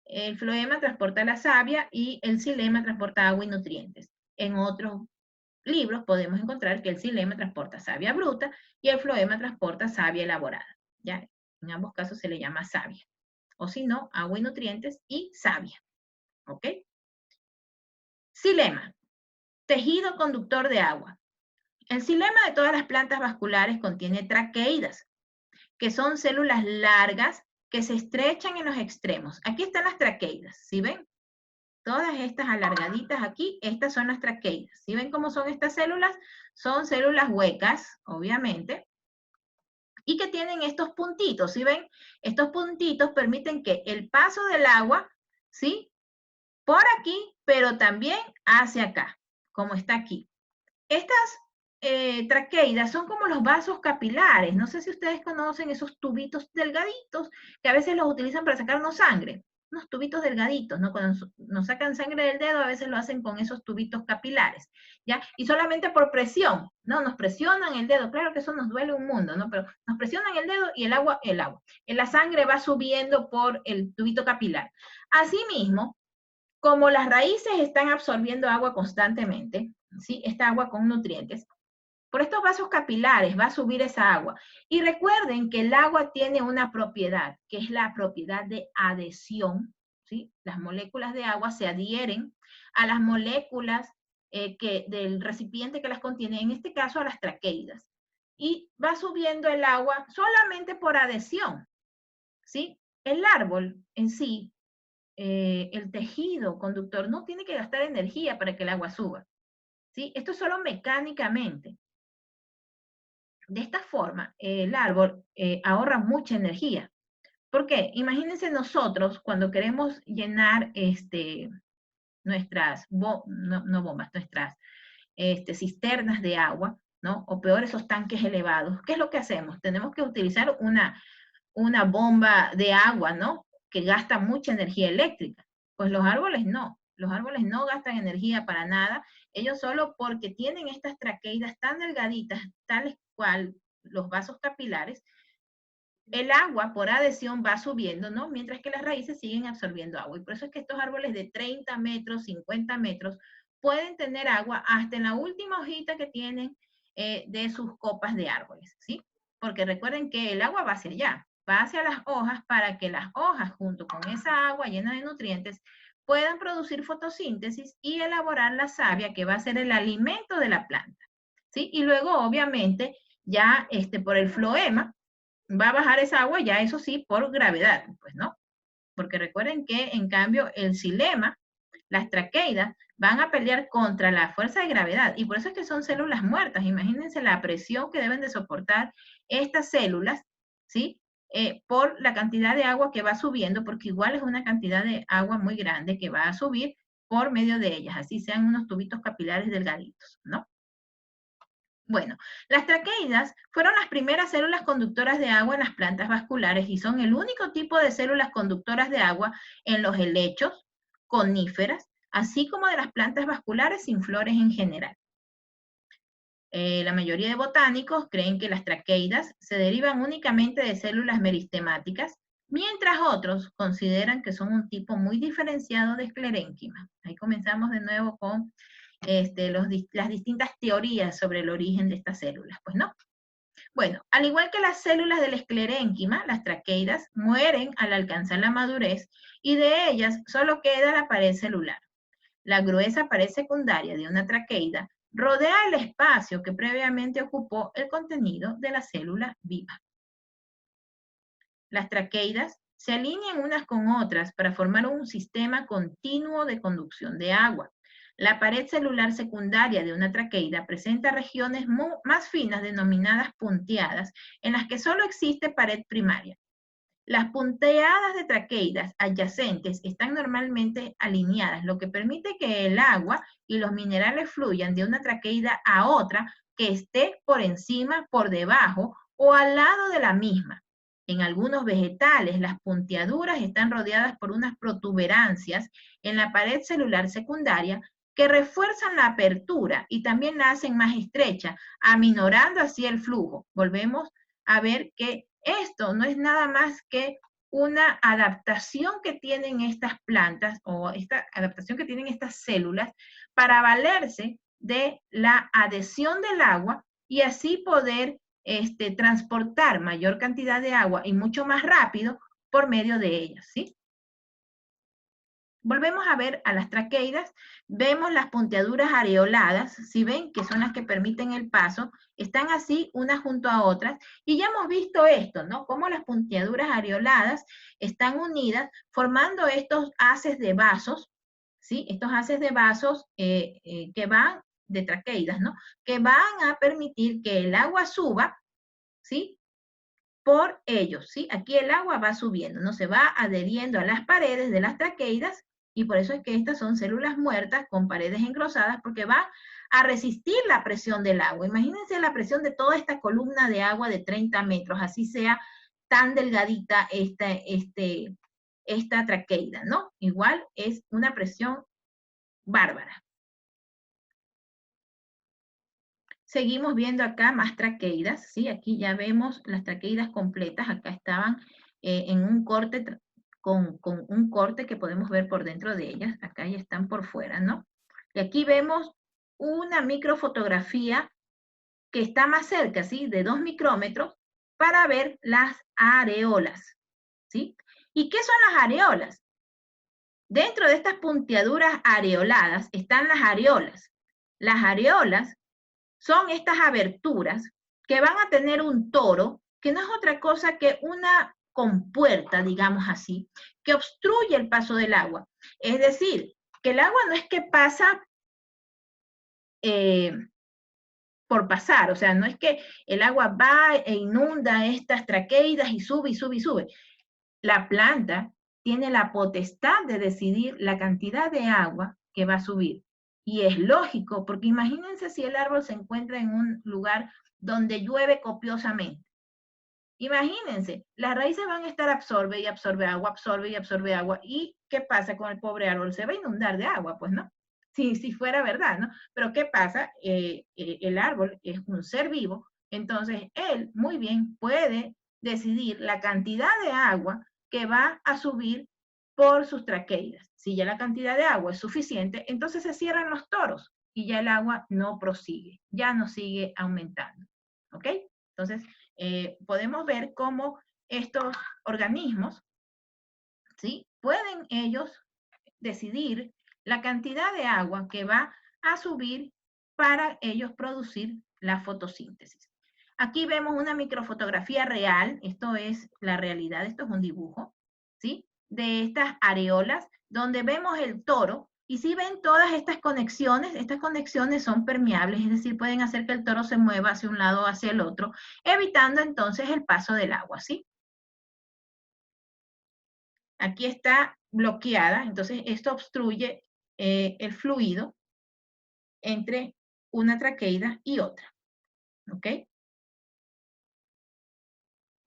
El floema transporta la savia y el xilema transporta agua y nutrientes. En otros libros podemos encontrar que el xilema transporta savia bruta y el floema transporta savia elaborada. ¿Ya? En ambos casos se le llama savia. O si no, agua y nutrientes y savia. ¿Ok? Xilema, tejido conductor de agua. El xilema de todas las plantas vasculares contiene traqueidas, que son células largas que se estrechan en los extremos. Aquí están las traqueidas, ¿sí ven? Todas estas alargaditas aquí, estas son las traqueidas. ¿Sí ven cómo son estas células? Son células huecas, obviamente, y que tienen estos puntitos, ¿sí ven? Estos puntitos permiten que el paso del agua, ¿sí? Por aquí, pero también hacia acá, como está aquí. Estas traqueidas son como los vasos capilares. No sé si ustedes conocen esos tubitos delgaditos que a veces los utilizan para sacarnos sangre. Unos tubitos delgaditos, ¿no? Cuando nos sacan sangre del dedo, a veces lo hacen con esos tubitos capilares, ¿ya? Y solamente por presión, ¿no? Nos presionan el dedo. Claro que eso nos duele un mundo, ¿no? Pero nos presionan el dedo y la sangre va subiendo por el tubito capilar. Asimismo, como las raíces están absorbiendo agua constantemente, ¿sí? Esta agua con nutrientes, Por estos vasos capilares va a subir esa agua. Y recuerden que el agua tiene una propiedad, que es la propiedad de adhesión, ¿sí? Las moléculas de agua se adhieren a las moléculas del recipiente que las contiene, en este caso a las traqueidas. Y va subiendo el agua solamente por adhesión, ¿sí? El árbol en sí, el tejido conductor, no tiene que gastar energía para que el agua suba, ¿sí? Esto es solo mecánicamente. De esta forma, el árbol ahorra mucha energía. ¿Por qué? Imagínense nosotros cuando queremos llenar nuestras, no bombas, nuestras cisternas de agua, ¿no? O peor, esos tanques elevados. ¿Qué es lo que hacemos? Tenemos que utilizar una bomba de agua, ¿no? Que gasta mucha energía eléctrica. Pues los árboles no gastan energía para nada, ellos solo porque tienen estas traqueidas tan delgaditas, tales cual los vasos capilares, el agua por adhesión va subiendo, ¿no? Mientras que las raíces siguen absorbiendo agua. Y por eso es que estos árboles de 30 metros, 50 metros, pueden tener agua hasta en la última hojita que tienen de sus copas de árboles, ¿sí? Porque recuerden que el agua va hacia allá, va hacia las hojas para que las hojas, junto con esa agua llena de nutrientes, puedan producir fotosíntesis y elaborar la savia que va a ser el alimento de la planta, ¿sí? Y luego, obviamente, ya por el floema, va a bajar esa agua, ya eso sí, por gravedad, pues no. Porque recuerden que, en cambio, el xilema, las traqueidas, van a pelear contra la fuerza de gravedad, y por eso es que son células muertas. Imagínense la presión que deben de soportar estas células, ¿sí? Por la cantidad de agua que va subiendo, porque igual es una cantidad de agua muy grande que va a subir por medio de ellas, así sean unos tubitos capilares delgaditos, ¿no? Bueno, las traqueidas fueron las primeras células conductoras de agua en las plantas vasculares y son el único tipo de células conductoras de agua en los helechos, coníferas, así como de las plantas vasculares sin flores en general. La mayoría de botánicos creen que las traqueidas se derivan únicamente de células meristemáticas, mientras otros consideran que son un tipo muy diferenciado de esclerénquima. Ahí comenzamos de nuevo con las distintas teorías sobre el origen de estas células, pues no. Bueno, al igual que las células del esclerénquima, las traqueidas mueren al alcanzar la madurez y de ellas solo queda la pared celular. La gruesa pared secundaria de una traqueida rodea el espacio que previamente ocupó el contenido de la célula viva. Las traqueidas se alinean unas con otras para formar un sistema continuo de conducción de agua. La pared celular secundaria de una traqueida presenta regiones más finas denominadas punteadas, en las que solo existe pared primaria. Las punteadas de traqueidas adyacentes están normalmente alineadas, lo que permite que el agua y los minerales fluyan de una traqueida a otra que esté por encima, por debajo o al lado de la misma. En algunos vegetales, las punteaduras están rodeadas por unas protuberancias en la pared celular secundaria que refuerzan la apertura y también la hacen más estrecha, aminorando así el flujo. Volvemos a ver que esto no es nada más que una adaptación que tienen estas plantas o esta adaptación que tienen estas células para valerse de la adhesión del agua y así poder transportar mayor cantidad de agua y mucho más rápido por medio de ellas, ¿sí? Volvemos a ver a las traqueidas, vemos las punteaduras areoladas, si ven que son las que permiten el paso, están así unas junto a otras, y ya hemos visto esto, ¿no? Cómo las punteaduras areoladas están unidas formando estos haces de vasos, ¿sí? Estos haces de vasos que van, de traqueidas, ¿no? Que van a permitir que el agua suba, ¿sí? Por ellos, ¿sí? Aquí el agua va subiendo, no se va adheriendo a las paredes de las traqueidas, y por eso es que estas son células muertas con paredes engrosadas, porque van a resistir la presión del agua. Imagínense la presión de toda esta columna de agua de 30 metros, así sea tan delgadita esta traqueida, ¿no? Igual es una presión bárbara. Seguimos viendo acá más traqueidas, ¿sí? Aquí ya vemos las traqueidas completas, acá estaban en un corte con un corte que podemos ver por dentro de ellas, acá ya están por fuera, ¿no? Y aquí vemos una microfotografía que está más cerca, ¿sí? De 2 micrómetros, para ver las areolas, ¿sí? ¿Y qué son las areolas? Dentro de estas punteaduras areoladas están las areolas. Las areolas son estas aberturas que van a tener un toro, que no es otra cosa que una compuerta, digamos así, que obstruye el paso del agua. Es decir, que el agua no es que pasa por pasar, o sea, no es que el agua va e inunda estas traqueidas y sube y sube y sube. La planta tiene la potestad de decidir la cantidad de agua que va a subir. Y es lógico, porque imagínense si el árbol se encuentra en un lugar donde llueve copiosamente. Imagínense, las raíces van a estar absorbe y absorbe agua, absorbe y absorbe agua. ¿Y qué pasa con el pobre árbol? Se va a inundar de agua, pues, ¿no? Si fuera verdad, ¿no? Pero ¿qué pasa? El árbol es un ser vivo, entonces él muy bien puede decidir la cantidad de agua que va a subir por sus traqueidas. Si ya la cantidad de agua es suficiente, entonces se cierran los toros y ya el agua no prosigue, ya no sigue aumentando. ¿Ok? Entonces, podemos ver cómo estos organismos, ¿sí? Pueden ellos decidir la cantidad de agua que va a subir para ellos producir la fotosíntesis. Aquí vemos una microfotografía real, esto es la realidad, esto es un dibujo, ¿sí? De estas areolas, donde vemos el toro, y si ven todas estas conexiones son permeables, es decir, pueden hacer que el toro se mueva hacia un lado o hacia el otro, evitando entonces el paso del agua, ¿sí? Aquí está bloqueada, entonces esto obstruye el fluido entre una traqueida y otra, ¿ok?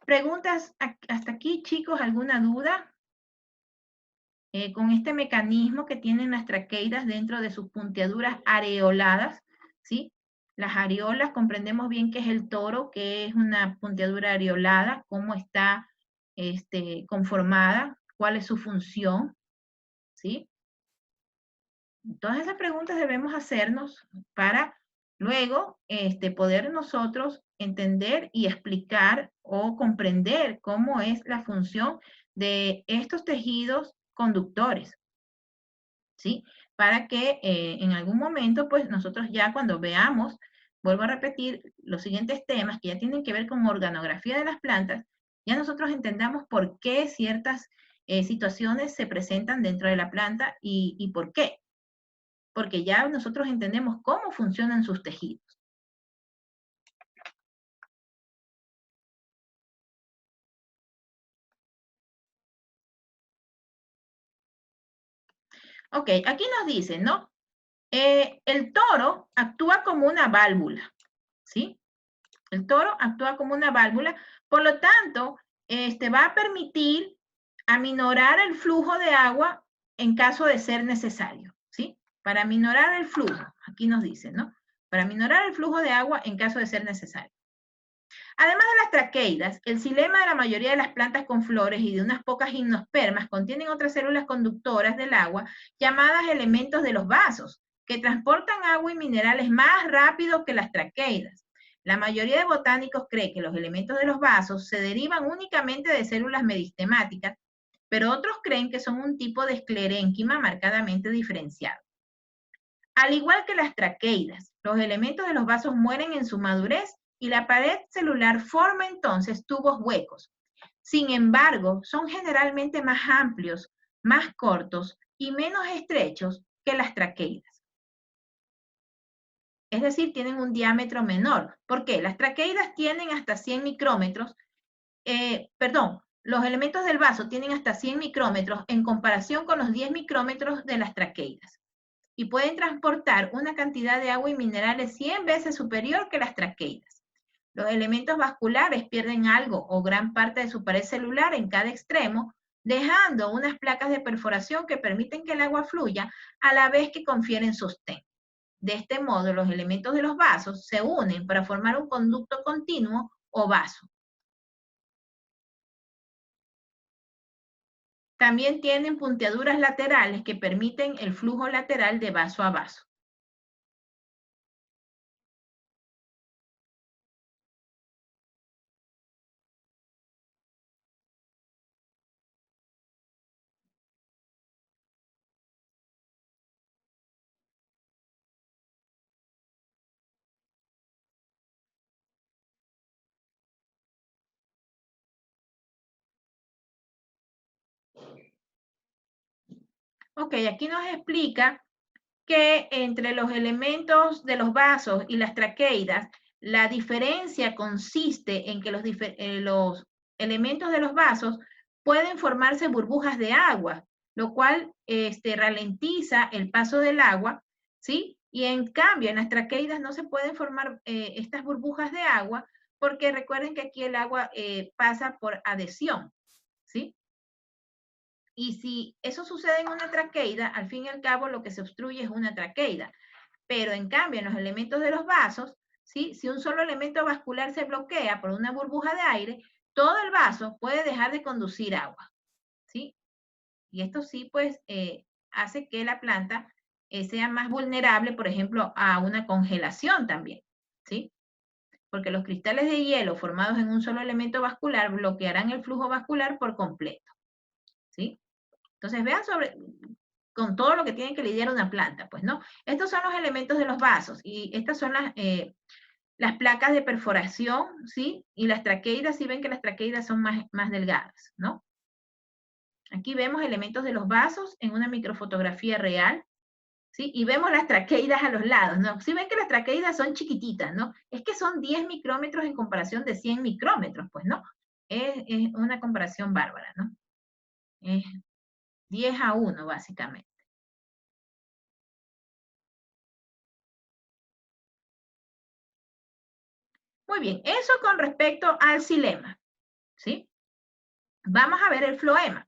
¿Preguntas hasta aquí, chicos? ¿Alguna duda? Con este mecanismo que tienen las traqueidas dentro de sus punteaduras areoladas, ¿sí? Las areolas, comprendemos bien qué es el toro, que es una punteadura areolada, cómo está conformada, cuál es su función, ¿sí? Todas esas preguntas debemos hacernos para luego poder nosotros entender y explicar o comprender cómo es la función de estos tejidos conductores, ¿sí? Para que en algún momento, pues nosotros ya cuando veamos, vuelvo a repetir, los siguientes temas que ya tienen que ver con organografía de las plantas, ya nosotros entendamos por qué ciertas situaciones se presentan dentro de la planta y por qué. Porque ya nosotros entendemos cómo funcionan sus tejidos. Ok, aquí nos dice, ¿no? El toro actúa como una válvula, ¿sí? El toro actúa como una válvula, por lo tanto, va a permitir aminorar el flujo de agua en caso de ser necesario, ¿sí? Para aminorar el flujo, aquí nos dice, ¿no? Para aminorar el flujo de agua en caso de ser necesario. Además de las traqueidas, el xilema de la mayoría de las plantas con flores y de unas pocas gimnospermas contienen otras células conductoras del agua llamadas elementos de los vasos, que transportan agua y minerales más rápido que las traqueidas. La mayoría de botánicos cree que los elementos de los vasos se derivan únicamente de células meristemáticas, pero otros creen que son un tipo de esclerénquima marcadamente diferenciado. Al igual que las traqueidas, los elementos de los vasos mueren en su madurez y la pared celular forma entonces tubos huecos. Sin embargo, son generalmente más amplios, más cortos y menos estrechos que las traqueidas. Es decir, tienen un diámetro menor. ¿Por qué? Las traqueidas tienen hasta 100 micrómetros, los elementos del vaso tienen hasta 100 micrómetros en comparación con los 10 micrómetros de las traqueidas. Y pueden transportar una cantidad de agua y minerales 100 veces superior que las traqueidas. Los elementos vasculares pierden algo o gran parte de su pared celular en cada extremo, dejando unas placas de perforación que permiten que el agua fluya a la vez que confieren sostén. De este modo, los elementos de los vasos se unen para formar un conducto continuo o vaso. También tienen punteaduras laterales que permiten el flujo lateral de vaso a vaso. Ok, aquí nos explica que entre los elementos de los vasos y las traqueidas, la diferencia consiste en que los elementos de los vasos pueden formarse burbujas de agua, lo cual ralentiza el paso del agua, ¿sí? Y en cambio, en las traqueidas no se pueden formar estas burbujas de agua, porque recuerden que aquí el agua pasa por adhesión, ¿sí? Y si eso sucede en una traqueida, al fin y al cabo lo que se obstruye es una traqueida. Pero en cambio, en los elementos de los vasos, ¿sí? Si un solo elemento vascular se bloquea por una burbuja de aire, todo el vaso puede dejar de conducir agua, ¿sí? Y esto sí, pues, hace que la planta sea más vulnerable, por ejemplo, a una congelación también, ¿sí? Porque los cristales de hielo formados en un solo elemento vascular bloquearán el flujo vascular por completo, ¿sí? Entonces, vean con todo lo que tiene que lidiar una planta, pues, ¿no? Estos son los elementos de los vasos y estas son las placas de perforación, ¿sí? Y las traqueidas, sí ven que las traqueidas son más delgadas, ¿no? Aquí vemos elementos de los vasos en una microfotografía real, ¿sí? Y vemos las traqueidas a los lados, ¿no? Sí ven que las traqueidas son chiquititas, ¿no? Es que son 10 micrómetros en comparación de 100 micrómetros, pues, ¿no? Es una comparación bárbara, ¿no? Es 10 a 1, básicamente. Muy bien, eso con respecto al xilema, ¿sí? Vamos a ver el floema.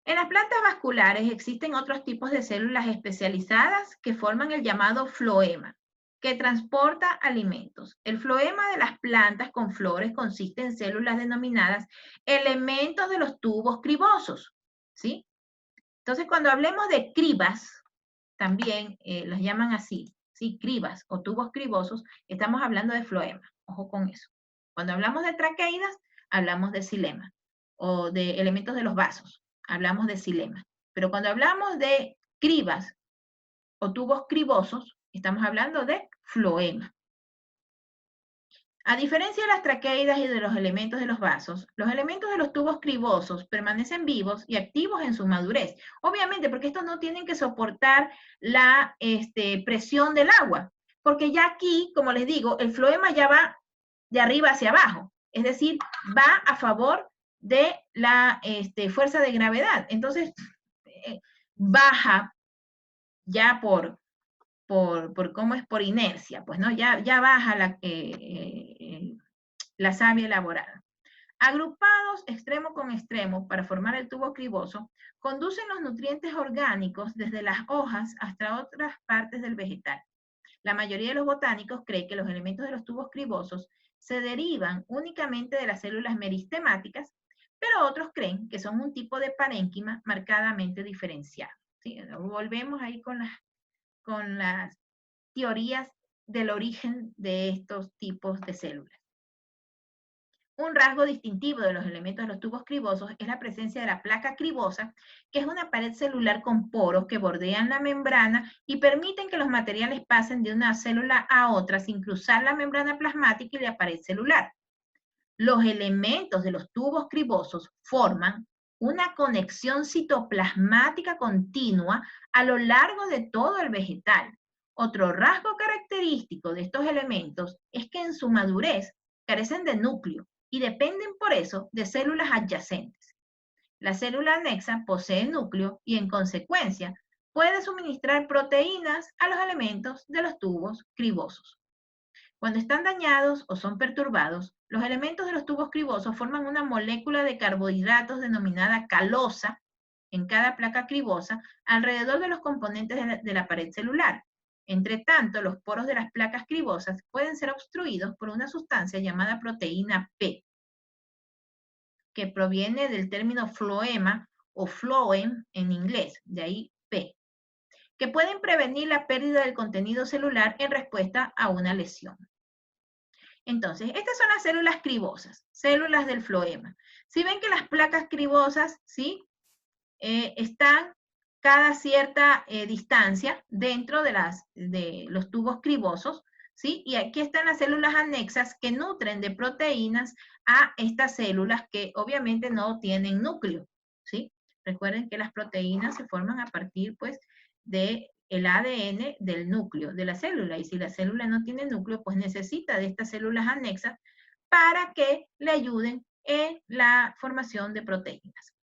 En las plantas vasculares existen otros tipos de células especializadas que forman el llamado floema, que transporta alimentos. El floema de las plantas con flores consiste en células denominadas elementos de los tubos cribosos, ¿sí? Entonces, cuando hablemos de cribas, también las llaman así, ¿sí? Cribas o tubos cribosos, estamos hablando de floema. Ojo con eso. Cuando hablamos de traqueidas, hablamos de xilema, o de elementos de los vasos, hablamos de xilema. Pero cuando hablamos de cribas o tubos cribosos, estamos hablando de floema. A diferencia de las traqueidas y de los elementos de los vasos, los elementos de los tubos cribosos permanecen vivos y activos en su madurez. Obviamente, porque estos no tienen que soportar la presión del agua, porque ya aquí, como les digo, el floema ya va de arriba hacia abajo, es decir, va a favor de la fuerza de gravedad. Entonces, baja ya por cómo es por inercia, pues, ¿no? Ya baja la savia elaborada. Agrupados extremo con extremo para formar el tubo criboso, conducen los nutrientes orgánicos desde las hojas hasta otras partes del vegetal. La mayoría de los botánicos cree que los elementos de los tubos cribosos se derivan únicamente de las células meristemáticas, pero otros creen que son un tipo de parénquima marcadamente diferenciado, ¿sí? Volvemos ahí con las teorías del origen de estos tipos de células. Un rasgo distintivo de los elementos de los tubos cribosos es la presencia de la placa cribosa, que es una pared celular con poros que bordean la membrana y permiten que los materiales pasen de una célula a otra sin cruzar la membrana plasmática y la pared celular. Los elementos de los tubos cribosos forman una conexión citoplasmática continua a lo largo de todo el vegetal. Otro rasgo característico de estos elementos es que en su madurez carecen de núcleo y dependen por eso de células adyacentes. La célula anexa posee núcleo y en consecuencia puede suministrar proteínas a los elementos de los tubos cribosos. Cuando están dañados o son perturbados, los elementos de los tubos cribosos forman una molécula de carbohidratos denominada calosa en cada placa cribosa alrededor de los componentes de la pared celular. Entre tanto, los poros de las placas cribosas pueden ser obstruidos por una sustancia llamada proteína P, que proviene del término floema o phloem en inglés, de ahí P, que pueden prevenir la pérdida del contenido celular en respuesta a una lesión. Entonces, estas son las células cribosas, células del floema. Si ven que las placas cribosas, ¿sí? Están cada cierta distancia dentro de los tubos cribosos, ¿sí? Y aquí están las células anexas que nutren de proteínas a estas células que obviamente no tienen núcleo, ¿sí? Recuerden que las proteínas se forman a partir, pues, del ADN del núcleo de la célula. Y si la célula no tiene núcleo, pues necesita de estas células anexas para que le ayuden en la formación de proteínas.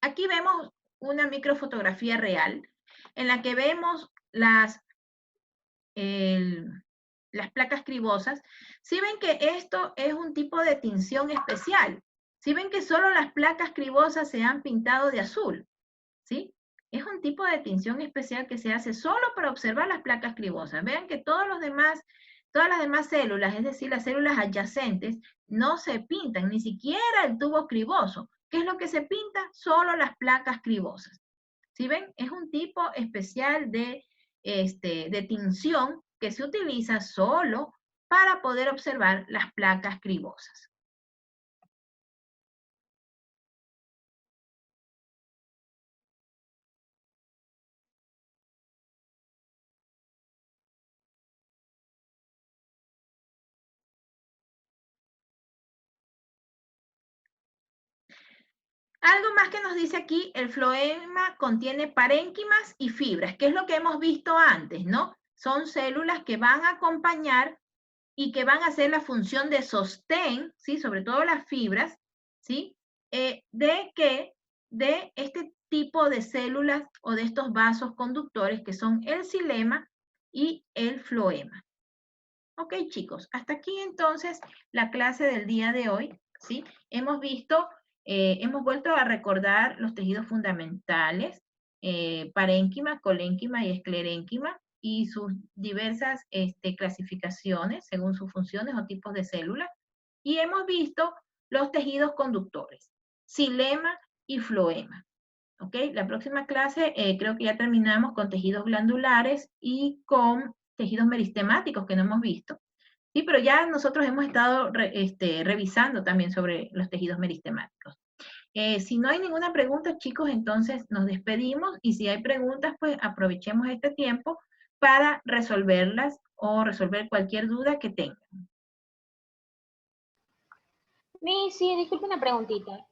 Aquí vemos una microfotografía real en la que vemos las placas cribosas. Si ven que esto es un tipo de tinción especial. Si ven que solo las placas cribosas se han pintado de azul, ¿sí? Es un tipo de tinción especial que se hace solo para observar las placas cribosas. Vean que todas las demás células, es decir, las células adyacentes, no se pintan, ni siquiera el tubo criboso. ¿Qué es lo que se pinta? Solo las placas cribosas. ¿Sí ven? Es un tipo especial de tinción que se utiliza solo para poder observar las placas cribosas. Algo más que nos dice aquí, el floema contiene parénquimas y fibras, que es lo que hemos visto antes, ¿no? Son células que van a acompañar y que van a hacer la función de sostén, ¿sí? Sobre todo las fibras, ¿sí? De este tipo de células o de estos vasos conductores que son el xilema y el floema. Ok, chicos, hasta aquí entonces la clase del día de hoy, ¿sí? Hemos vuelto a recordar los tejidos fundamentales, parénquima, colénquima y esclerénquima, y sus diversas clasificaciones según sus funciones o tipos de células. Y hemos visto los tejidos conductores, xilema y floema. ¿Ok? La próxima clase creo que ya terminamos con tejidos glandulares y con tejidos meristemáticos que no hemos visto. Sí, pero ya nosotros hemos estado revisando también sobre los tejidos meristemáticos. Si no hay ninguna pregunta, chicos, entonces nos despedimos, y si hay preguntas, pues aprovechemos este tiempo para resolverlas o resolver cualquier duda que tengan. Sí, disculpe una preguntita.